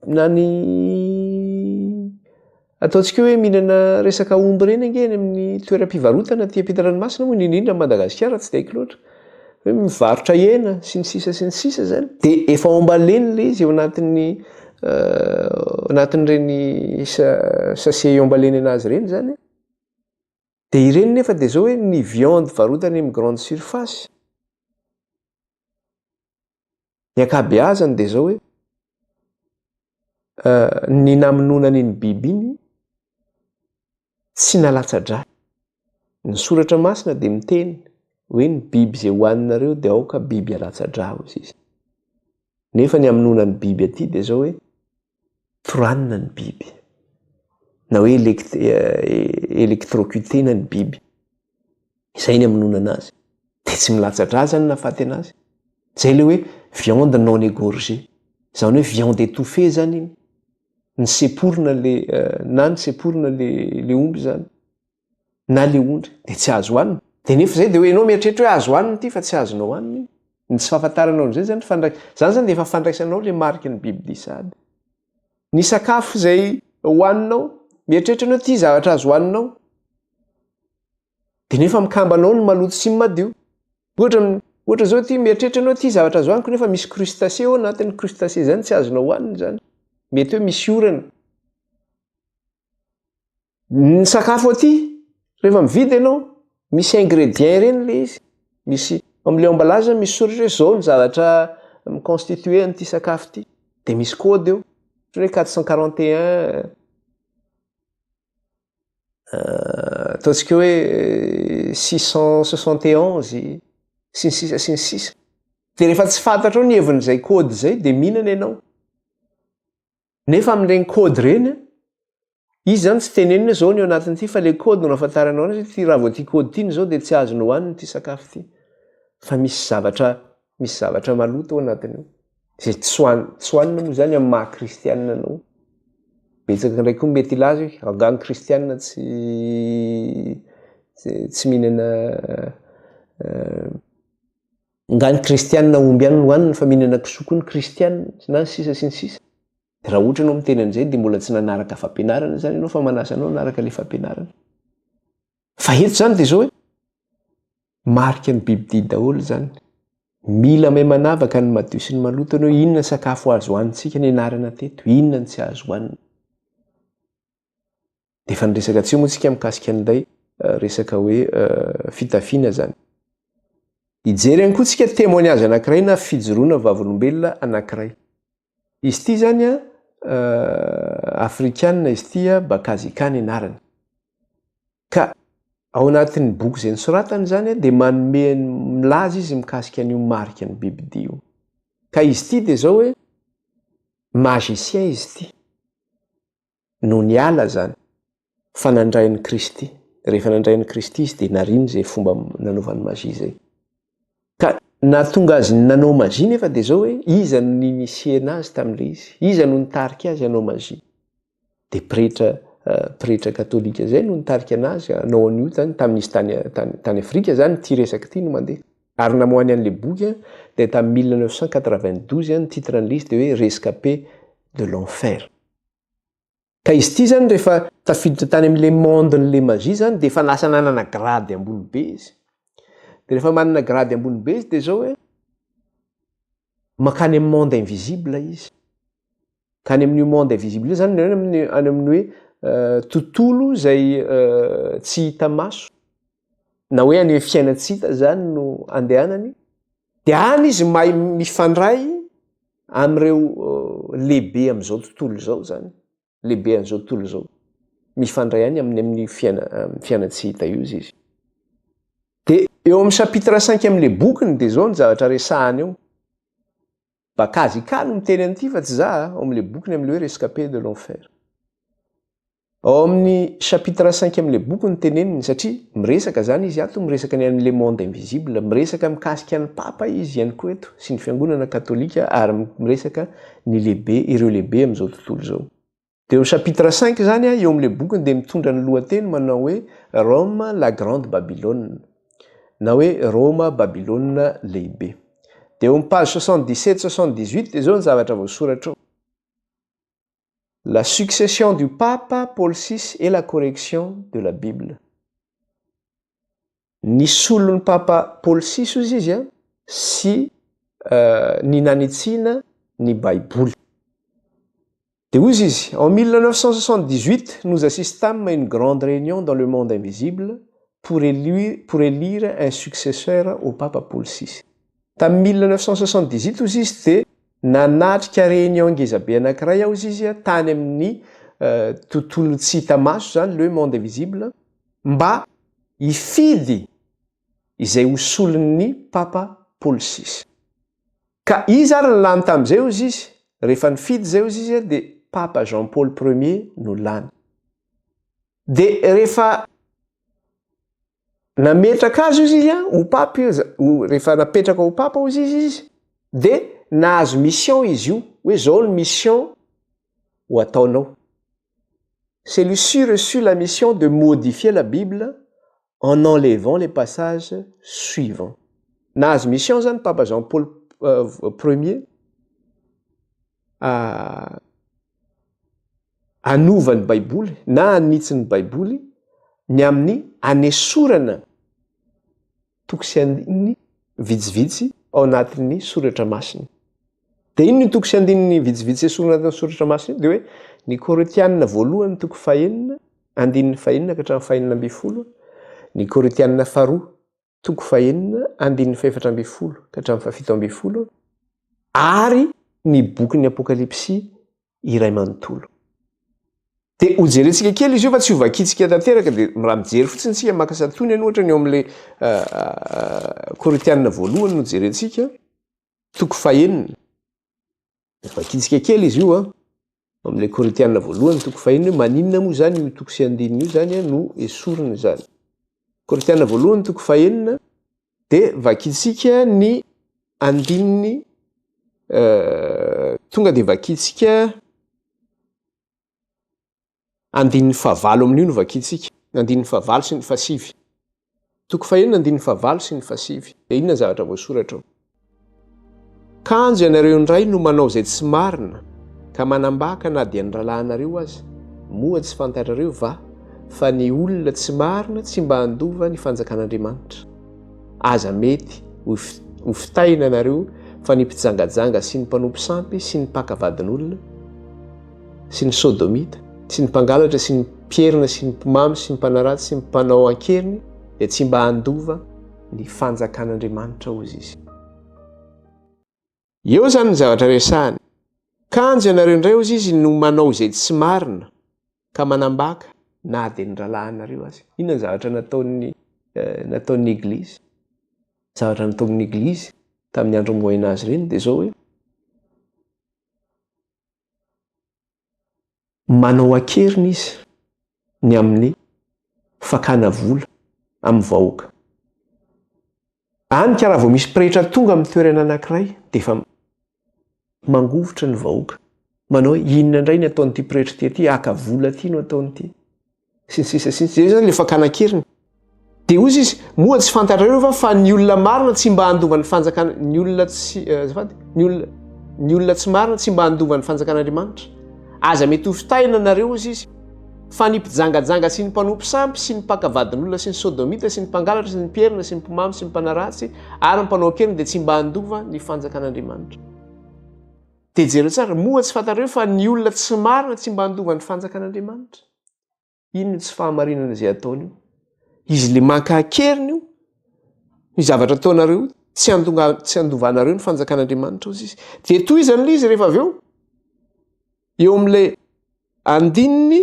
na ny ataontsika hoe mihinana resaka omby reny angeny amin'ny toeram-pivarotana ty ampitan-ranomasina moa indrindra Madagasikara tsy daiko loatra hoe mivarotra hena sy ny sisa zany de efa ombaleny le izy eo anatin'ireny sachet ombaleny anazy reny zany de ireny nefa de zao hoe ny viande varotany amin'ny grande surface ny akabeazany de zao hoe ny namononany ny biby iny tsy nalatsa-dra. Ny soratra masina de miteny hoe ny biby zay hoaninareo de aoka biby alatsa-dra hozy izy. Nefa ny amononany biby aty de zao hoe toranina ny biby. Na hoe électrocutena ny biby. Izay ny amononana azy. De tsy milatsa-dra zany nafaty anazy. Zay le hoe viande non égorgée. Zany hoe viande étouffée zany iny. Ny seporina le omby zany na le ondry de tsy azo hoanina. De nefa zay de hoe ianao mieritreritra hoe azo hoanina ty fa tsy azonao hoanina. Ny tsy fahafantaranao an'izay zany zany zany de efa fandraisanao le mariky ny biby disady. Ny sakafo zay hoaninao mieritreritra anao ty zavatra azo hoaninao de nefa mikambanao ny maloto sy ny madio. Ohatra zao ty mieritreritra anao ty zavatra azo hoaniko nefa misy crustacé ao anatin'ny crustacé zany tsy azonao hoanina zany. Mety hoe misy orana. Ny sakafo aty rehefa mividy ianao misy ingrédients reny le izy. Misy am'le emballage misy soratra hoe zao ny zavatra miconstitué an'ity sakafo ty. De misy code eo. Hoe 441 ataontsika hoe 671 sy ny sisa. De rehefa tsy fantatra ao ny hevin'izay code zay de mihinana ianao. Nefa amin'ireny code reny izy zany tsy tenenina zao ny ao anatin'ity fa le code no ahafantaranao anazy ty raha vao ty code ty zao de tsy azonao hoanina ty sakafo ty. Fa misy zavatra maloto ao anatiny ao. Zay tsy hoanina moa zany amin'ny maha kristianina anao. Betsaka ndraiky koa mety ilaza hoe angano kristianina tsy mihinana angano kristianina omby ihany no hoanina fa mihinana kisoa ny kristianina na ny sisa sy ny sisa. Raha ohatra ianao miteny an'izay de mbola tsy nanaraka fampianarana zany ianao fa manasa anao nanaraka le fampianarana. Fa eto zany de zao hoe marika ny bibidia daholo zany. Mila mahay manavaka ny madio sy ny maloto anao inona sakafo azo hoanintsika ny anarana teto, inona ny tsy azo hoanina. De efa niresaka tsy moa tsika mikasika an'ilay resaka hoe fitafiana zany. Ijery ihany koa tsika témoignage anankiray na fijoroana vavolombelona anankiray. Izy ity zany afrikanina izy ity Bakazikana anarany. Ka ao anatin'ny boky izay nosoratany zany de manome milaza izy mikasika an'io marika ny bibidia io. Ka izy ity de zao hoe magicien izy ity. No niala zany fa nandrain'i Kristy. Rehefa nandrain'i Kristy izy de nariny zay fomba nanaovany magie zay. Ka nahatonga azy nanao magie nefa de zao hoe iza no ninitié anazy tam'le izy. Iza no nitarika azy hanao magie. De pretra katolika zay no nitarika anazy hanao an'io zany tamin'izy tany Afrika zany ty resaka ty no mandeha. Ary namoahany an'le boky de tamin'ny 1992 ny titran'le izy de hoe Rescapé de l'enfer. Ka izy ity zany rehefa tafiditra tany amin'le monde n'le magie zany de efa lasa nanana grady ambony be izy. De rehefa manana grady ambony be izy de zao hoe makany amin'ny monde invisible izy. Kany amin'ny monde invisible zany any amin'ny hoe tontolo zay tsy hita maso. Na hoe any fiaina tsy hita zany no andehanany. De any izy mahay mifandray amin'ireo lehibe amin'izao tontolo zao zany. Lehibe amin'izao tontolo zao. Mifandray any amin'ny fiaina tsy hita io izy. De eo amin'ny chapitre 5 amin'le bokiny de zao ny zavatra resahany eo. Bakazikana no miteny an'ity fa tsy za ao amin'le bokiny amin'le hoe Rescapé de l'enfer. Ao amin'ny chapitre 5 amin'le boky ny teneniny satria miresaka zany izy ato miresaka ny an'le monde invisible, miresaka mikasika ny papa izy ihany koa eto sy ny fiangonana katolika ary miresaka ny lehibe ireo lehibe amin'izao tontolo zao. De au chapitre 5 zany eo amin'le bokiny de mitondra ny lohateny manao hoe Rome la grande Babylone na hoe Roma Babylone lehibe. De eo amin'ny page 77-78 de zao ny zavatra voasoratra ao. la succession du pape Paul VI et la correction de la Bible. Ny solon'ny papa Paul VI ozy izy sy ny nanitsina ny Baiboly. De ozy izy, en 1978, nous assistâmes à une grande réunion dans le monde invisible pour élire un successeur au pape Paul VI. Tamin'ny 1978 ozy izy dia nanatrika réunion ngezabe anankiray ao izy tany amin'ny tontolo tsy hita maso zany le monde invisible mba hifidy izay ho solon'ny papa Paul VI. Ka izy ary ny lany tamin'izay ozy izy, rehefa nifidy zay ozy izy dia papa Jean-Paul Ier no lany. Dia rehefa nametraka azy izy ho papa rehefa napetraka ho papa ozy izy dia nahazo mission izy io, hoe zao ny mission ho ataonao. Celui-ci reçut la mission de modifier la Bible en enlevant les passages suivants. Nahazo mission zany papa Jean-Paul Ier anova ny Baiboly na anitsy ny Baiboly ny amin'ny anesorana toko sy andininy vitsivitsy ao anatin'ny soratra masina. Dia ino ny toko sy andininy vitsivitsy esorana anatin'ny soratra masina? Dia hoe ny Korintianina voalohany toko fahenina, andininy fahenina ka hatramin'ny fahenina ambin'ny folo, ny Korintianina faharoa toko fahenina, andininy faefatra ambin'ny folo ka hatramin'ny fahafito ambin'ny folo, ary ny bokin'ny Apokalipsy iray manontolo. Dia ho jerentsika kely izy io fa tsy ho vakitsika tanteraka dia raha mijery fotsiny tsika maka satony any ohatra ny eo amin'ilay Korintianina voalohany no jerentsika toko fahenina. Vakitsika kely izy io amin'ilay Korintianina voalohany toko fahenina, maninona moa zany io toko sy andininy io zany no esorina zany. Korintianina voalohany toko fahenina dia vakitsika ny andininy tonga dia vakitsika andininy fahavalo amin'io no vakitsika, andininy fahavalo sy ny fahasivy. Toko fahenina andininy fahavalo sy ny fahasivy. Dia inona zavatra voasoratra ao? Kanjo ianareo indray no manao izay tsy marina ka manambaka na dia niralahanareo aza, moa tsy fantatrareo fa ny olona tsy marina tsy mba handova ny fanjakan'Andriamanitra. Aza mety ho fitaina anareo fa ny mpijangajanga sy ny mpanompo sampy sy ny mpakavadin'olona sy ny sodomita sy ny mpangalatra sy ny mpierina sy ny mpimamy sy ny mpanaratsy sy ny mpanao ankeriny dia tsy mba handova ny fanjakan'Andriamanitra ozy izy. Eo zany ny zavatra resahany. Kanjo ianareo indray ozy izy no manao izay tsy marina ka manambaka na dia niralahanareo azy. Inona ny zavatra nataon'ny Eglizy? Zavatra nataon'ny Eglizy tamin'ny andro Moyen Âge ireny dia zao hoe manao ankeriny izy ny amin'ny fakana vola amin'ny vahoaka. Hany ka raha vao misy pretra tonga amin'ny toerana anankiray dia efa mangovotra ny vahoaka. Manao hoe inona indray ny ataon'ity pretra ty aka vola ty no ataon'ity. Sy ny sisa sy ny sisa. Zay zany ilay fakana ankeriny. Dia ozy izy moa tsy fantatrareo fa ny olona marina tsy mba handova ny fanjakana, ny olona tsy marina tsy mba handova ny fanjakan'Andriamanitra. Aza mety ho fitaina nareo ozy izy fa ny mpijangajanga sy ny mpanompo sampy sy ny mpakavadin'olona sy ny sodomita sy ny mpangalatra sy ny mpierina sy ny mpimamy sy ny mpanaratsy ary ny mpanao ankeriny dia tsy mba handova ny fanjakan'Andriamanitra. Dia jereo tsara, moa tsy fantatrareo fa ny olona tsy marina tsy mba handova ny fanjakan'Andriamanitra. Ino tsy fahamarinana izay ataony io? Izy le maka ankeriny io, ny zavatra ataonareo tsy handovanareo ny fanjakan'Andriamanitra ozy izy. Dia toy izany izy rehefa avy eo amin'ilay andininy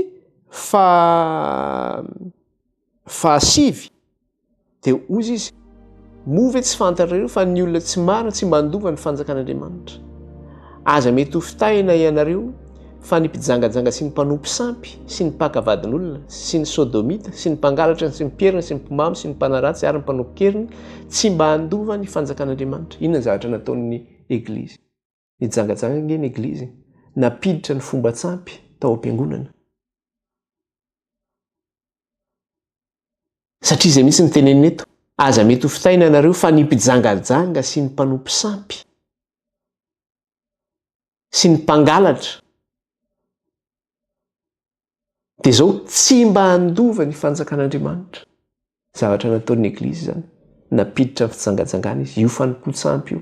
fahasivy dia ozy izy moa ve tsy fantatrareo fa ny olona tsy marina tsy mba handova ny fanjakan'Andriamanitra. Aza mety ho fitaina ianareo fa ny mpijangajanga sy ny mpanompo sampy sy ny mpakavadin'olona sy ny sodomita sy ny mpangalatra sy ny mpierina sy ny mpimamy sy ny mpanaratsy ary ny mpanompo keriny tsy mba handova ny fanjakan'Andriamanitra. Inona ny zavatra nataon'ny Eglizy? Nijangajanga nge ny Eglizy napiditra ny fomba tsampy tao am-piangonana. Satria izay mihitsy ny teneniny eto, aza mety ho fitaina ianareo fa ny mpijangajanga sy ny mpanompo sampy sy ny mpangalatra dia zao tsy mba handova ny fanjakan'Andriamanitra zavatra nataon'ny Eglizy zany napiditra ny fijangajangana izy io fanompo-tsampy io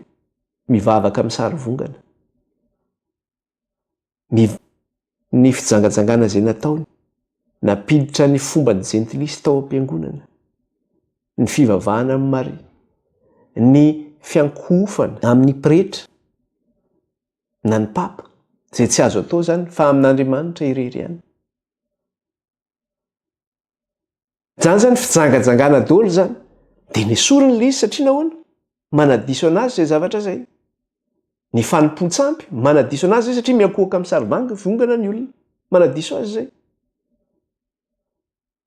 mivavaka amin'ny sary vongana ny fijangajangana izay nataony napiditra ny fomba ny jentilisa tao am-piangonana ny fivavahana amin'ny Maria ny fiankofana amin'ny pretra na ny papa izay tsy azo atao zany fa amin'Andriamanitra irery ihany. Zany fijangajangana daholo zany dia nesoriny ilay izy satria nahoana manadiso anazy izay zavatra zay. Ny fanompo-tsampy manadiso anazy zay satria miankohaka amin'ny sary vongana ny olona manadiso azy zay.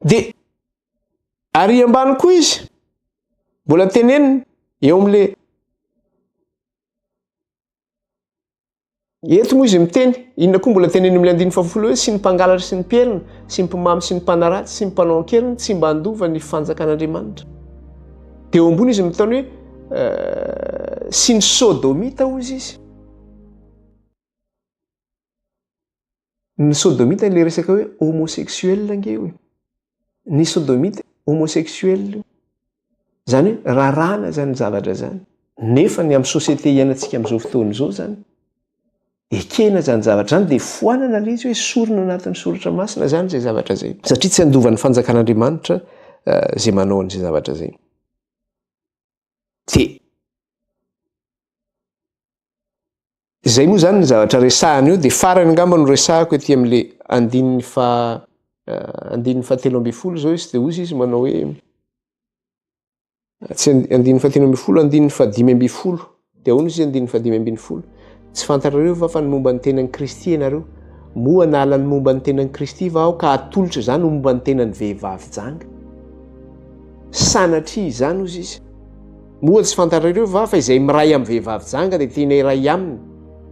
Dia ary ambany koa izy mbola teneniny eo amin'le eto moa izy miteny inona koa mbola teneniny amin'le 1:10 hoe sy ny mpangalatra sy ny mpielina sy ny mpimamy sy ny mpanaratsy sy ny mpanao ankelina tsy mba handova ny fanjakan'Andriamanitra. Dia eo ambony izy mitany hoe sy ny sodomita hozy izy. Ny sodomita le resaka hoe homosexuel nge hoe ny sodomita homosexuel zany hoe rarana zany zavatra zany nefa ny amin'ny sosiete iainantsika amin'izao fotoana izao zany ekena zany zavatra zany dia foanana ilay izy hoe sorina anatin'ny soratra masina zany zay zavatra zay satria tsy handovan'ny fanjakan'Andriamanitra zay manao an'izay zavatra zay. Dia izay moa zany ny zavatra resahana io dia farany angamba no resahako etỳ amin'le 13:10 zao izy dia ozy izy manao hoe tsy 13:10 15:10 dia ahoana izy 15:10 tsy fantatrareo va fa ny momba ny tenan'ny Kristy ianareo moa nala ny momba ny tenan'ny Kristy va aho ka atolotra zany momba ny tenan'ny vehivavy janga sanatria izany ozy izy moa tsy fantatrareo va fa izay miray amin'ny vehivavy janga dia tena iray aminy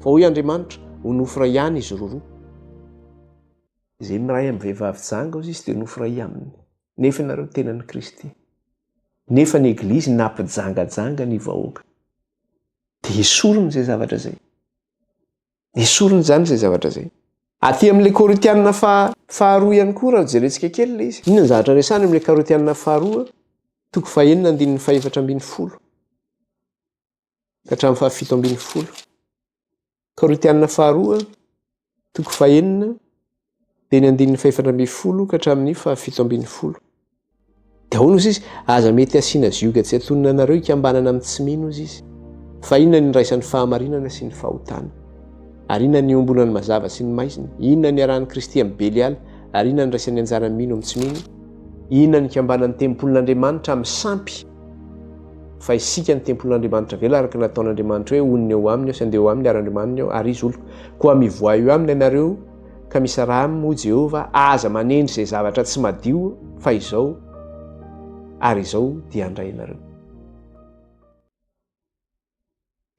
fa hoy Andriamanitra ho nofo ray ihany izy roa. Izay miray amin'ny vehivavy janga ozy izy dia nofo ray aminy nefa ianareo tenan'ny Kristy nefa ny Eglizy nampijangajanga ny vahoaka dia esoriny izay zavatra zay. Esoriny zany izay zavatra zay. Aty amin'ilay Korintianina faharoa ihany koa raha jerentsika kely ilay izy. Inona ny zavatra resahana amin'ilay Korintianina faharoa 9:4 ka hatramin'ny 7:10. Korintianina faharoa 9:4 ka hatramin'ny 7:10. Dia ahoana ozy izy aza mety asiana zioga tsy atonina anareo hikambanana amin'ny tsy mino ozy izy fa inona ny raisan'ny fahamarinana sy ny fahotana ary inona ny ombonany mazava sy ny maizina inona ny arahan'ny Kristy amin'ny Belialy ary inona ny raisan'ny anjarany mino amin'ny tsy mino inona ny kambanan'ny tempolin'Andriamanitra amin'ny sampy fa isika ny tempolin'Andriamanitra vela araka nataon'Andriamanitra hoe oniny eo aminy aho sy andeha eo aminy ara-Andriamaniny aho ary izy oloko koa mivoa eo aminy ianareo ka misy raha moa Jehova aza manendry izay zavatra tsy madio fa izao ary izao dia handray ianareo.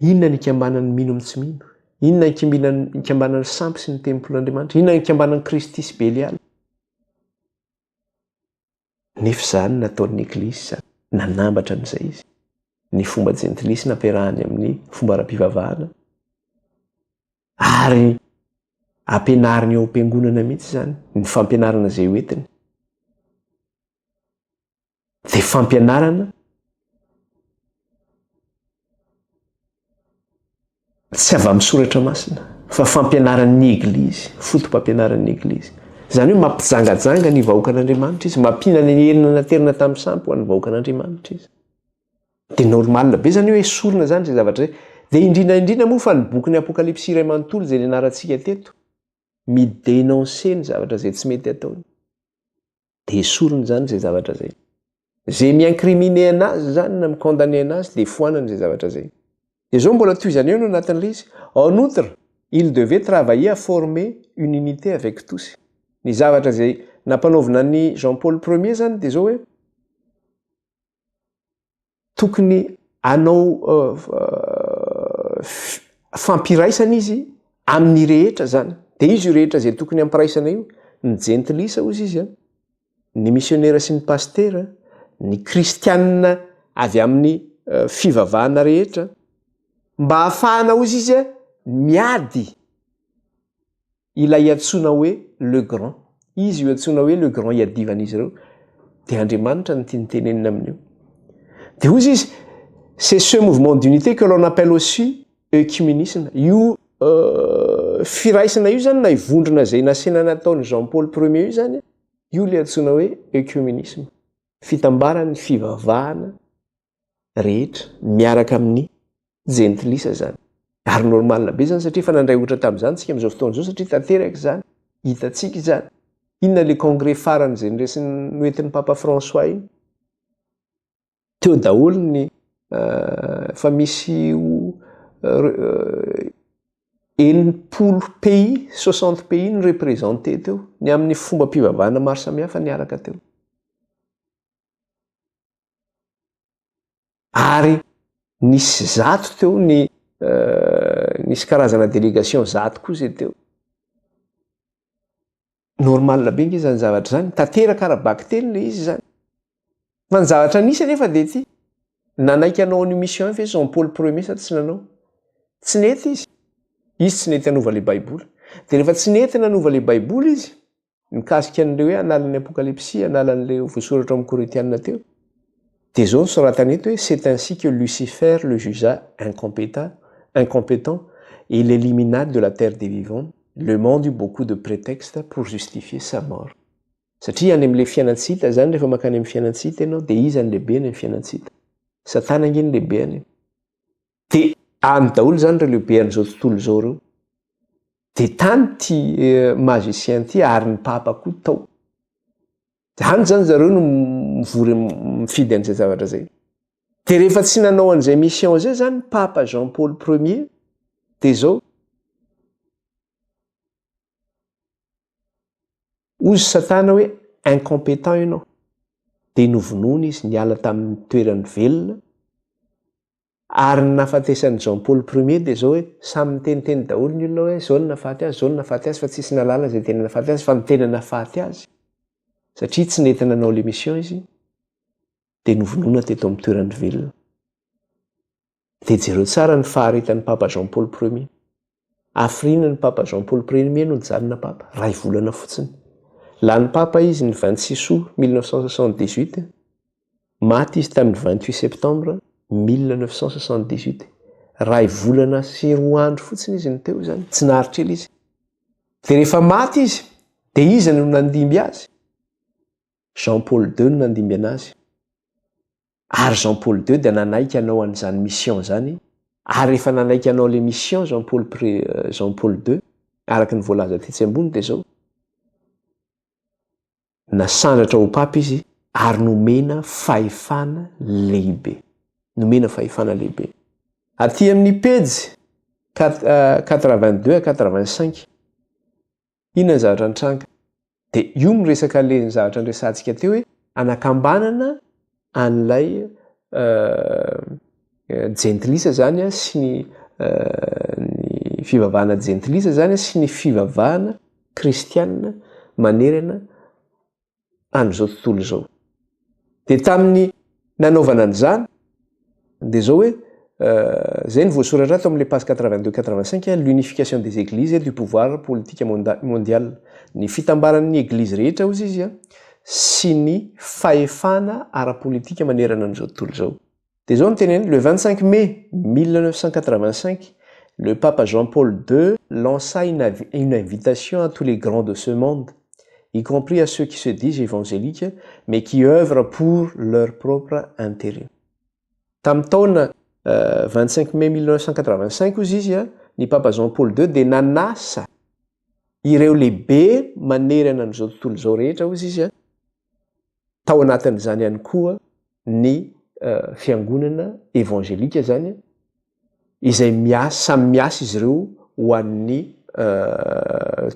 Inona ny kambanan'ny mino amin'ny tsy mino inona ny kambanan'ny sampy sy ny tempolin'Andriamanitra inona ny kambanan'ny Kristy sy Belialy nefa zany nataon'ny Eglizy zany nanambatra an'izay izy ny fomba jentilisa nampiarahany amin'ny fomba ara-pivavahana ary ampianariny eo am-piangonana mihitsy zany ny fampianarana izay hoentiny dia fampianarana tsy avy amin'ny soratra masina fa fampianaran'ny Eglizy fotom-pampianaran'ny Eglizy zany hoe mampijangajanga ny vahoakan'Andriamanitra izy mampihina ny enina naterina tamin'ny sampy ho an'ny vahoakan'Andriamanitra izy dia normalina be zany hoe esorina zany izay zavatra zay. Dia indrindra moa fa ny bokin'ny Apokalipsy iray manontolo izay nianarantsika teto midénoncer ny zavatra zay tsy mety ataony dia esorina zany izay zavatra zay. Zay miincriminer anazy zany na mikondamner anazy dia foanana izay zavatra zay. Et zao mbola toizany eo no anatin'ilay izy. En outre, il devait travailler à former une unité avec tous. Ny zavatra zay nampanaovina ny Jean-Paul Ier zany dia zao hoe tokony hanao fampiraisana izy amin'ny rehetra zany. Dia izy io rehetra zay tokony hampiraisana io ny jentilisa ozy izy ny missionnaire sy ny pasteur ny kristianina avy amin'ny fivavahana rehetra mba hahafahana ozy izy miady ilay antsoina hoe le grand izy io antsoina hoe le grand iadivan'izy ireo dia Andriamanitra no tianytenenina amin'io. Dia ozy izy c'est ce mouvement d'unité que l'on appelle aussi œcuménisme. Io firaisana io zany na ivondrona zay nasena nataony Jean-Paul Ier io zany, io le antsoina hoe œcuménisme. Fitambaran'ny fivavahana rehetra miaraka amin'ny jentilisa zany. Ary normalna be zany satria fa nandray ohatra tamin'izany tsika amin'izao fotoana izao satria tanteraka zany hitatsika zany. Inona le congrès farany zay noentin'ny Papa François iny? Teo daholo ny fa misy 60 pays 60 pays ny représenté teo ny amin'ny fomba mpivavahana maro samihafa niaraka teo. Ary nisy zato teo nisy karazana délégation zato koa zay teo. Normalna be nge zany zavatra zany tanteraka arabaky teny le izy zany. Fa ny zavatra nisy anefa dia ty nanaiky anao ny mission fe Jean-Paul Ier sady tsy nanao. Tsy nety izy. Izy tsy nety hanova le baiboly. Dia rehefa tsy nety nanova le baiboly izy, mikasika an'le hoe analan'ny apokalypsia, analan'le voasoratra amin'ny Korintianina teo. Dia zao nosoratany eto hoe c'est ainsi que Lucifer le jugea incompétent et l'élimina de la terre des vivants. Le monde eut beaucoup de prétextes pour justifier sa mort. Satria any amin'le fiainatsita zany rehefa makany amin'ny fiainatsita ianao dia izy any lehibe any amin'ny fiainatsita. Satana angeny lehibe any. Dia any daholo zany ireo lehibe an'izao tontolo izao ireo. Dia tany ty magicien ty ary ny papa koa tao. Hany zany zareo no mivory mifidy an'izay zavatra zay. Dia rehefa tsy nanao an'izay mission zay zany Papa Jean-Paul Ier dia zao ozy Satana hoe incompétent ianao. Dia novonoina izy niala tamin'ny toerany velona. Ary ny nahafatesan'ny Jean-Paul Ier dia zao hoe samy miteniteny daholo ny olona hoe zao no nahafaty azy, zao no nahafaty azy fa tsisy nalala zay tena nahafaty azy fa ny tena nahafaty azy. Satria tsy nety nanao le mission izy dia novonoina teto amin'ny toerany velona. Dia jereo tsara ny faharetan'ny Papa Jean-Paul Ier. Afrina ny Papa Jean-Paul Ier no nijanona Papa, ray volana fotsiny. Lany Papa izy ny 26 août 1978, maty izy tamin'ny 28 septembre 1978. Ray volana sy roa andro fotsiny izy ny teo zany, tsy naharitra ela izy. Dia rehefa maty izy, dia izy no nandimby azy. Jean-Paul II no nandimby anazy. Ary Jean-Paul II dia nanaiky hanao an'izany mission zany. Ary rehefa nanaiky hanao le mission Jean-Paul II, araka ny voalaza tetsy ambony dia zao. Nasandratra ho papa izy ary nomena fahefana lehibe. Nomena fahefana lehibe. Aty amin'ny page 82 à 85 inona ny zavatra nitranga. Dia io miresaka le zavatra niresantsika teo hoe anakambanana an'ilay jentilisa zany sy ny fivavahana jentilisa zany sy ny fivavahana kristianina manerana an'izao tontolo izao. Dia tamin'ny nanaovana an'izany dia zao hoe zay ny voasoratra ato amin'ilay page 82-85 l'unification des églises et du pouvoir politique mondial. Ny fitambaran'ny église rehetra ozy izy sy ny fahefana ara-politika manerana an'izao tontolo izao. Dia zao no teneny le 25 mai 1985, le pape Jean-Paul II lança une invitation à tous les grands de ce monde, y compris à ceux qui se disent évangéliques, mais qui œuvrent pour leur propre intérêt. Tamin'ny taona 25 mai 1985 ozy izy ny Papa Jean-Paul II dia nanasa ireo lehibe manerana an'izao tontolo izao rehetra ozy izy tao anatin'izany ihany koa ny fiangonana évangélika zany izay samy miasa izy ireo ho an'ny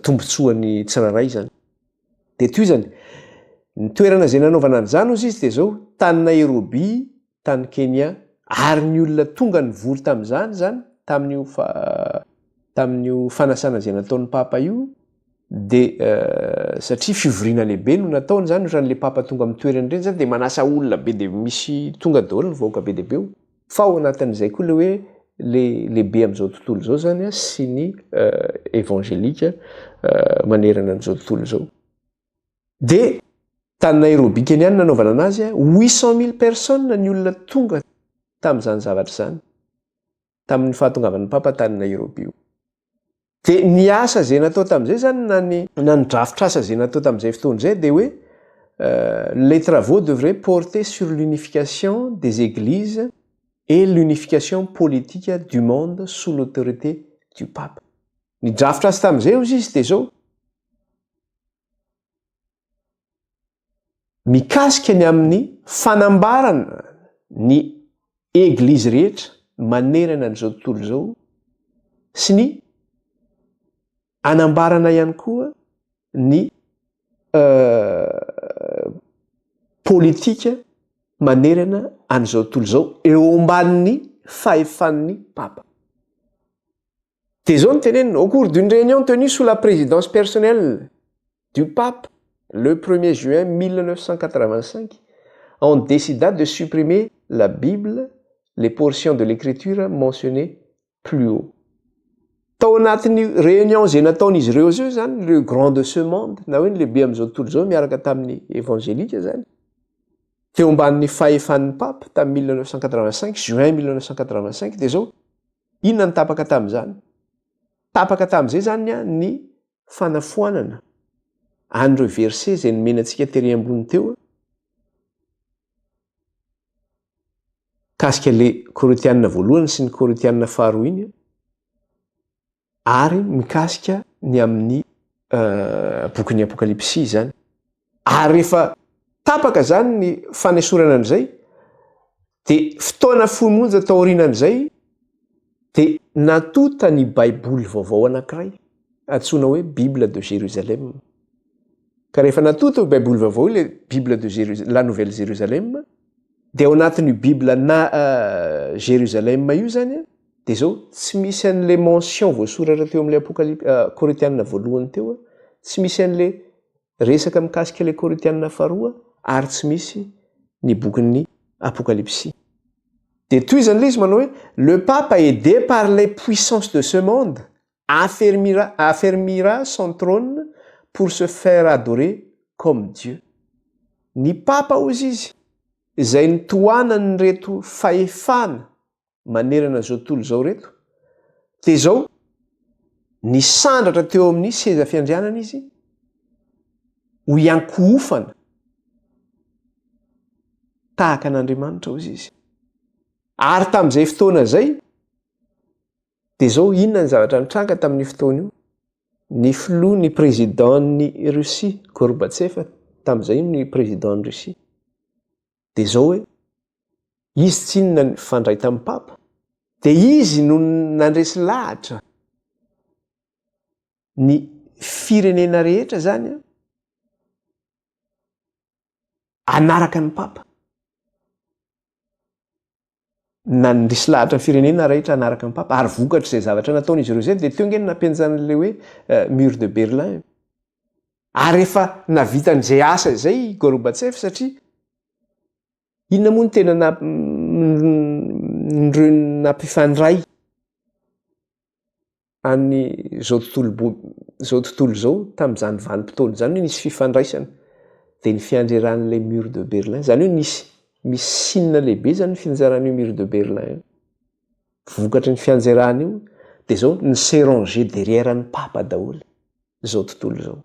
tombotsoan'ny tsiraray zany. Dia toy zany ny toerana zay nanaovana an'izany ozy izy dia zao tany Nairobi, tany Kenya, ary ny olona tonga nivory tamin'izany zany tamin'io fanasana izay nataon'ny papa io dia satria fivoriana lehibe no nataony zany ohatran'le papa tonga amin'ny toerany ireny zany dia manasa olona be dia misy tonga daholo ny vahoaka be dia be eo. Fa ao anatin'izay koa le hoe lehibe amin'izao tontolo izao zany sy ny évangélika manerana an'izao tontolo izao. dia tany Nairobi Kenya nanaovana anazy 800,000 personnes ny olona tonga tamin'izany zavatra izany tamin'ny fahatongavan'ny papa tany Nairobi io. Dia ny asa zay natao tamin'izay zany na ny drafitra asa zay natao tamin'izay fotoana izay dia hoe les travaux devraient porter sur l'unification des églises et l'unification politique du monde sous l'autorité du pape. Ny drafitra asa tamin'izay ozy izy dia zao mikasika ny amin'ny fanambarana ny église rehetra manerana an'izao tontolo izao sy ny anambarana ihany koa ny politika manerana an'izao tontolo izao eo ambanin'ny fahefan'ny papa. Dia zao ny tenenina au cours d'une réunion tenue sous la présidence personnelle du pape le 1er juin 1985, on décida de supprimer la Bible, les portions de l'écriture mentionnées plus haut. Tao anatin'ny réunion zay nataon'izy ireo zao zany le grand de ce monde na hoe ny lehibe amin'izao tontolo izao miaraka tamin'ny évangélika zany teo ambanin'ny fahefan'ny pape tamin'ny 1985 juin 1985 dia zao inona ny tapaka tamin'izany? Tapaka tamin'izay zany ny fanafoanana an'ireo verset zay nomenantsika tery ambony teo kasika le Korintianina voalohany sy ny Korintianina faharoa iny ary mikasika ny amin'ny bokin'ny apokalipsia zany. Ary rehefa tapaka zany ny fanesorana an'izay dia fotoana fomonja tao aorianan'izay dia natota ny baiboly vaovao anankiray antsoina hoe Bible de Jérusalem. Ka rehefa natota io baiboly vaovao le Bible de la Nouvelle Jérusalem dia ao anatin'io Bible na Jérusalem io zany dia zao tsy misy an'le mention voasoratra teo amin'le Korintianina voalohany teo, tsy misy an'le resaka mikasika le Korintianina faharoa ary tsy misy ny bokin'ny apokalipsia. Dia toy izany le izy manao hoe le pape aidé par les puissances de ce monde affermira son trône pour se faire adorer comme Dieu. Ny papa ozy izy izay nitohanany reto fahefana manerana zao tontolo izao reto dia zao ny sandratra teo amin'ny seza fiandrianana izy ho iankohofana tahaka an'Andriamanitra ozy izy. Ary tamin'izay fotoana zay dia zao inona ny zavatra nitranga tamin'ny fotoana io? Ny filoha ny présidentny Russie Gorbatchev tamin'izay ny présidentny Russie dia zao hoe izy tsy inona ny fandray tamin'ny papa dia izy no nandresy lahatra ny firenena rehetra zany anaraka ny papa. Nandresy lahatra ny firenena rehetra anaraka ny papa ary vokatra izay zavatra nataon'izy ireo zay dia teo nge nampianjan'le hoe mur de Berlin. Ary rehefa navita an'izay asa izay Gorbatchev satria inona moa ny tena nampifandray zao tontolo zao tamin'izany vanim-potoana zany hoe nisy fifandraisana dia ny fiandreran'le mur de Berlin zany hoe misy sinina lehibe zany ny fianjaran'io mur de Berlin. Vokatry ny fianjarana io dia zao ny s'est rangé derrière ny papa daholo zao tontolo zao.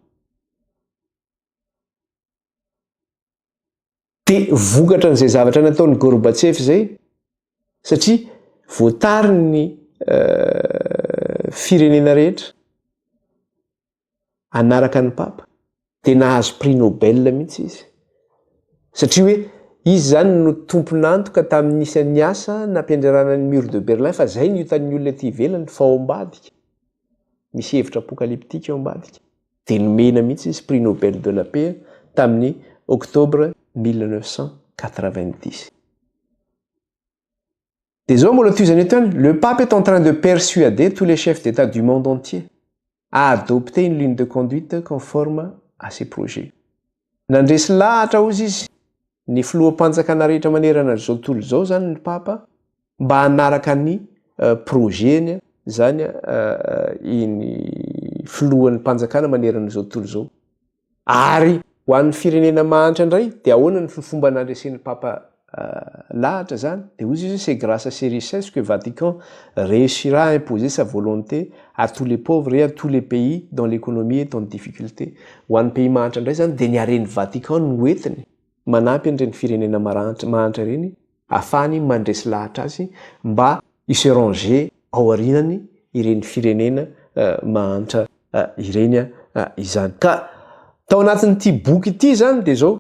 Dia vokatra n'izay zavatra nataon'ny Gorbatchev zay satria voatary ny firenena rehetra anaraka ny papa dia nahazo prix Nobel mihitsy izy satria hoe izy zany no tompon'antoka tamin'ny isan'ny asa nampiandrarana ny mur de Berlin fa zay ny hitan'ny olona aty ivelany fa ao ambadika misy hevitra apokalyptika ao ambadika dia nomena mihitsy izy prix Nobel de la paix tamin'ny octobre 1990. Des hommes le Tuzan le pape est en train de persuader tous les chefs d'État du monde entier à adopter une ligne de conduite conforme à ses projets. Nandresy lahatra ozy izy ny filoham-panjakana rehetra manerana zao tontolo zao zany ny papa mba hanaraka ny projeny zany iny filohan'ny mpanjakana manerana zao tontolo zao ary ho an'ny firenena mahantra indray dia ahoana ny fomba nandraisen'ny papa lahatra zany de ozy izy c'est grâce à ces richesses que Vatican réussira à imposer sa volonté à tous les pauvres et à tous les pays dont l'économie est en difficulté. Ho an'ny pays mahantra indray zany de ny aren'ny Vatican no entiny manampy an'ireny firenena mahantra reny afahany mandresy lahatra azy mba ise ranger ao arinany ireny firenena mahantra ireny izany. Ka tao anatin'ity boky ity zany de zao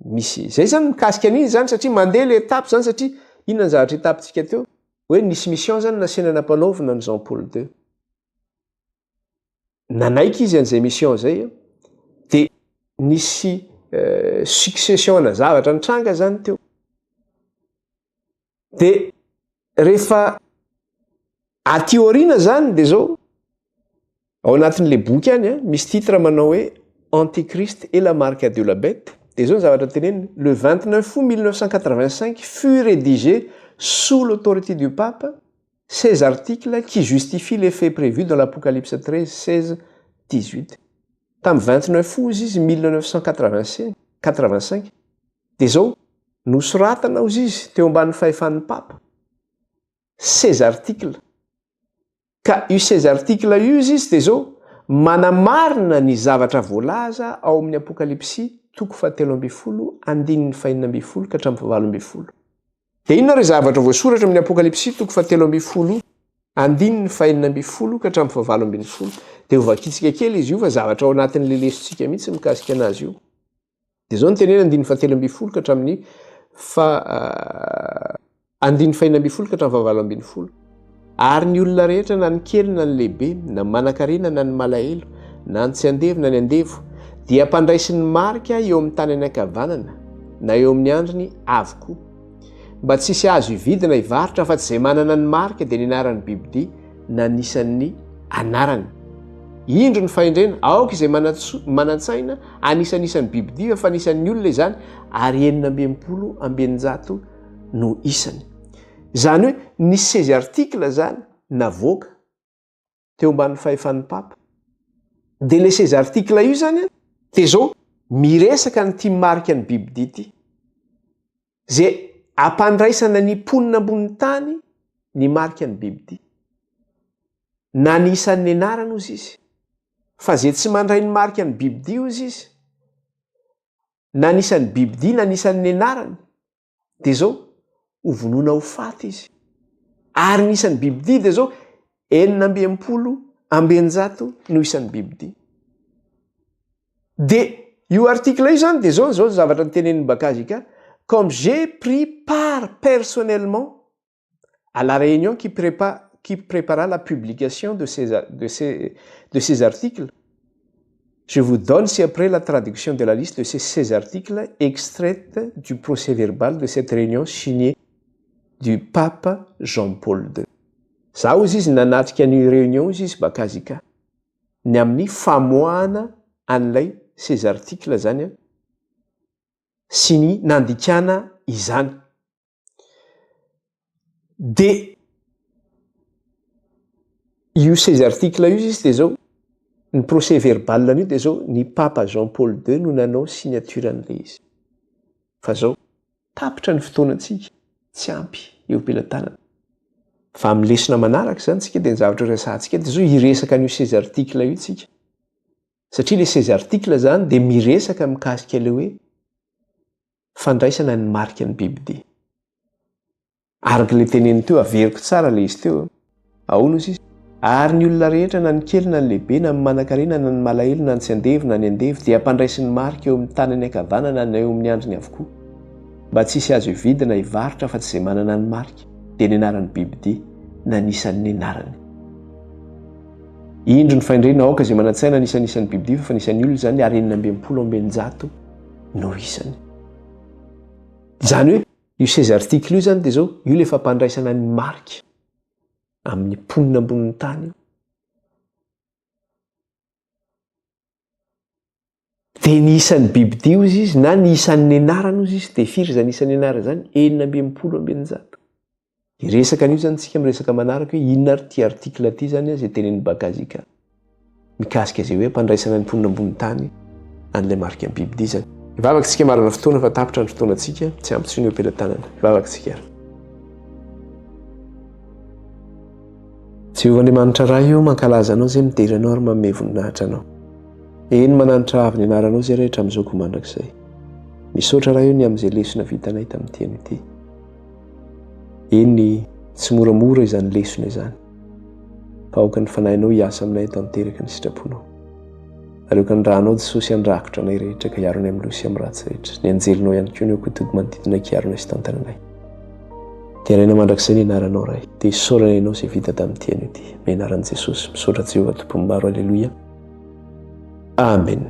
misy zay zany mikasika an'iny zany satria mandeha le étape zany satria inona ny zavatra etapitsika teo hoe nisy mission zany nasiana nampanaovina ny Jean Paul II. Nanaiky izy an'izay mission zay de nisy succession na zavatra nitranga zany teo. De rehefa aty aoriana zany de zao ao anatin'le boky any misy titre manao hoe Antichrist et la marque de la bête. De zao ny zavatra teneniny le 29 août 1985 fut rédigé sous l'autorité du pape ces articles qui justifient les faits prévus dans l'Apocalypse 13, 16, 18. Tamin'ny 29 août izy 1985 de zao nosoratana ozy izy teo ambanin'ny fahefan'ny papa ces articles. Ka io ces articles io izy de zao manamarina ny zavatra voalaza ao amin'ny Apokalypsy toko 17 andininy 4 ka hatramin'ny 7. De inona re zavatra voasoratra amin'ny Apokalypsy toko 17 andininy 4 ka hatramin'ny 7. De hovakitsika kely izy io fa zavatra ao anatin'le lesontsika mihitsy mikasika anazy io. De zao ny tenena andininy 17 ka hatramin'ny andininy 4 ka hatramin'ny 7. Ary ny olona rehetra na ny kely na ny lehibe na manan-karena na ny malahelo na ny tsy andevo na ny andevo dia ampandraisy ny marika eo amin'ny tany anakavanana na eo amin'ny andriny avokoa mba tsy hisy azo hividina hivarotra fa tsy izay manana ny marika dia ny anaran'ny bibidia na anisan'ny anarany. Indro ny fahendrena aoka izay manan-tsaina anisanisan'ny bibidia fa anisan'ny olona izany ary 960 no isany. Zany hoe nisy ces articles zany navoaka teo ambanin'ny fahefan'ny papa. De le ces articles io zany de zao miresaka ny tia marika ny bibidia ity zay ampandraisana ny mponina ambony tany ny marika ny bibidia na ny isan'ny anarany ozy izy fa zay tsy mandray ny marika ny bibidia ozy izy na ny isan'ny bibidia na ny isan'ny anarany de zao hovonona ho faty izy. Ary ny isan'ny bibidia de zao 960 no isan'ny bibidia. De io article io zany de zao zavatra nytenenin'ny Bakazika comme j'ai pris part personnellement à la réunion qui prépara la publication de ces articles. Je vous donne ci-après la traduction de la liste de ces articles extraite du procès verbal de cette réunion signée du pape Jean-Paul II. Zao izy nanatrika ny réunion izy Bakazika ny amin'ny famoahana an'ilay ces articles zany sy ny nandikana izany. De io ces articles io izy de zao ny procès verbal io de zao ny papa Jean-Paul II no nanao signature an'ilay izy. Fa zao tapitra ny fotoanantsika tsy ampy eo am-pelantanana. Fa amin'ny lesona manaraka zany tsika de ny zavatra resahantsika de zao hiresaka an'io ces articles io tsika. Satria le ces articles zany de miresaka mikasika le hoe fandraisana ny marika ny bibidia. Araka le teneny teo averiko tsara le izy teo. Ahoana ozy izy? Ary ny olona rehetra na ny kely na ny lehibe na ny manan-karena na ny malahelo na ny tsy andevo na ny andevo dia ampandraisy ny marika eo amin'ny tany ankavanana na eo amin'ny andriny avokoa mba tsy hisy azo hividina hivarotra fa tsy izay manana ny marika dia ny anaran'ny bibidia na nisan'ny anarany. Indro ny faindrena aoka izay manan-tsaina nisanisan'ny bibidia fa nisan'ny olona zany ary 960 no isany. Zany hoe io ces articles io zany de zao io le fampandraisana ny marika amin'ny mponina ambonin'ny tany. De ny isan'ny bibidia ozy izy na ny isan'ny anarany ozy izy de firy zany isan'ny anarany zany 960. Iresaka an'io zany tsika miresaka manaraka hoe inona ary ty article ty zany zay tenen'ny Bakazika mikasika zay hoe ampandraisana ny mponina ambonin'ny tany an'ilay marika ny bibidizany. Ivavakantsika marina fotoana fa tapitra ny fotoanantsika tsy ampitsy ny ampelantanana. Ivavakantsika. Jehovah-Andriamanitra iray io mankalaza anao izay midera anao ary manome voninahitra anao. Eny mananitra avy ny anaranao izay rehetra amin'izao komandrakizay. Misaotra raha io ny amin'izay lesona vitanay tamin'ity an'ity. Eny tsy moramora izany lesona izany. Fa aoka ny fanahinao hiasa aminay eto anteraka ny sitraponao. Ary aoka ny rahanao Jesosy handrakotra anay rehetra ka hiaro ny amin'ny loha sy amin'ny ratsy rehetra. Ny anjelinao ihany koa ny ankotody manodidina kiaronay sy tantananay. Tiaraina mandrakizay ny anaranao ray. Dia isaorana ianao izay vita tamin'ity an'ity. Amin'ny anaran'i Jesosy. Misaotra Jehovah tompony maro. Alleluia. Amen.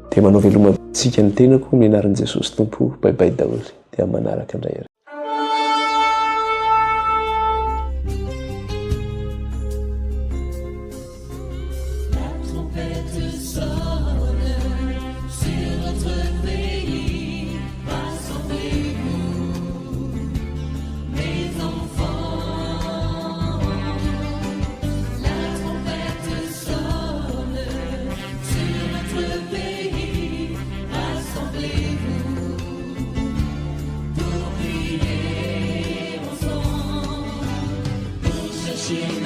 Dia manao velomantsika ny tenako amin'ny anaran'i Jesosy tompo. Baibai daholo. Dia manaraka indray ary. She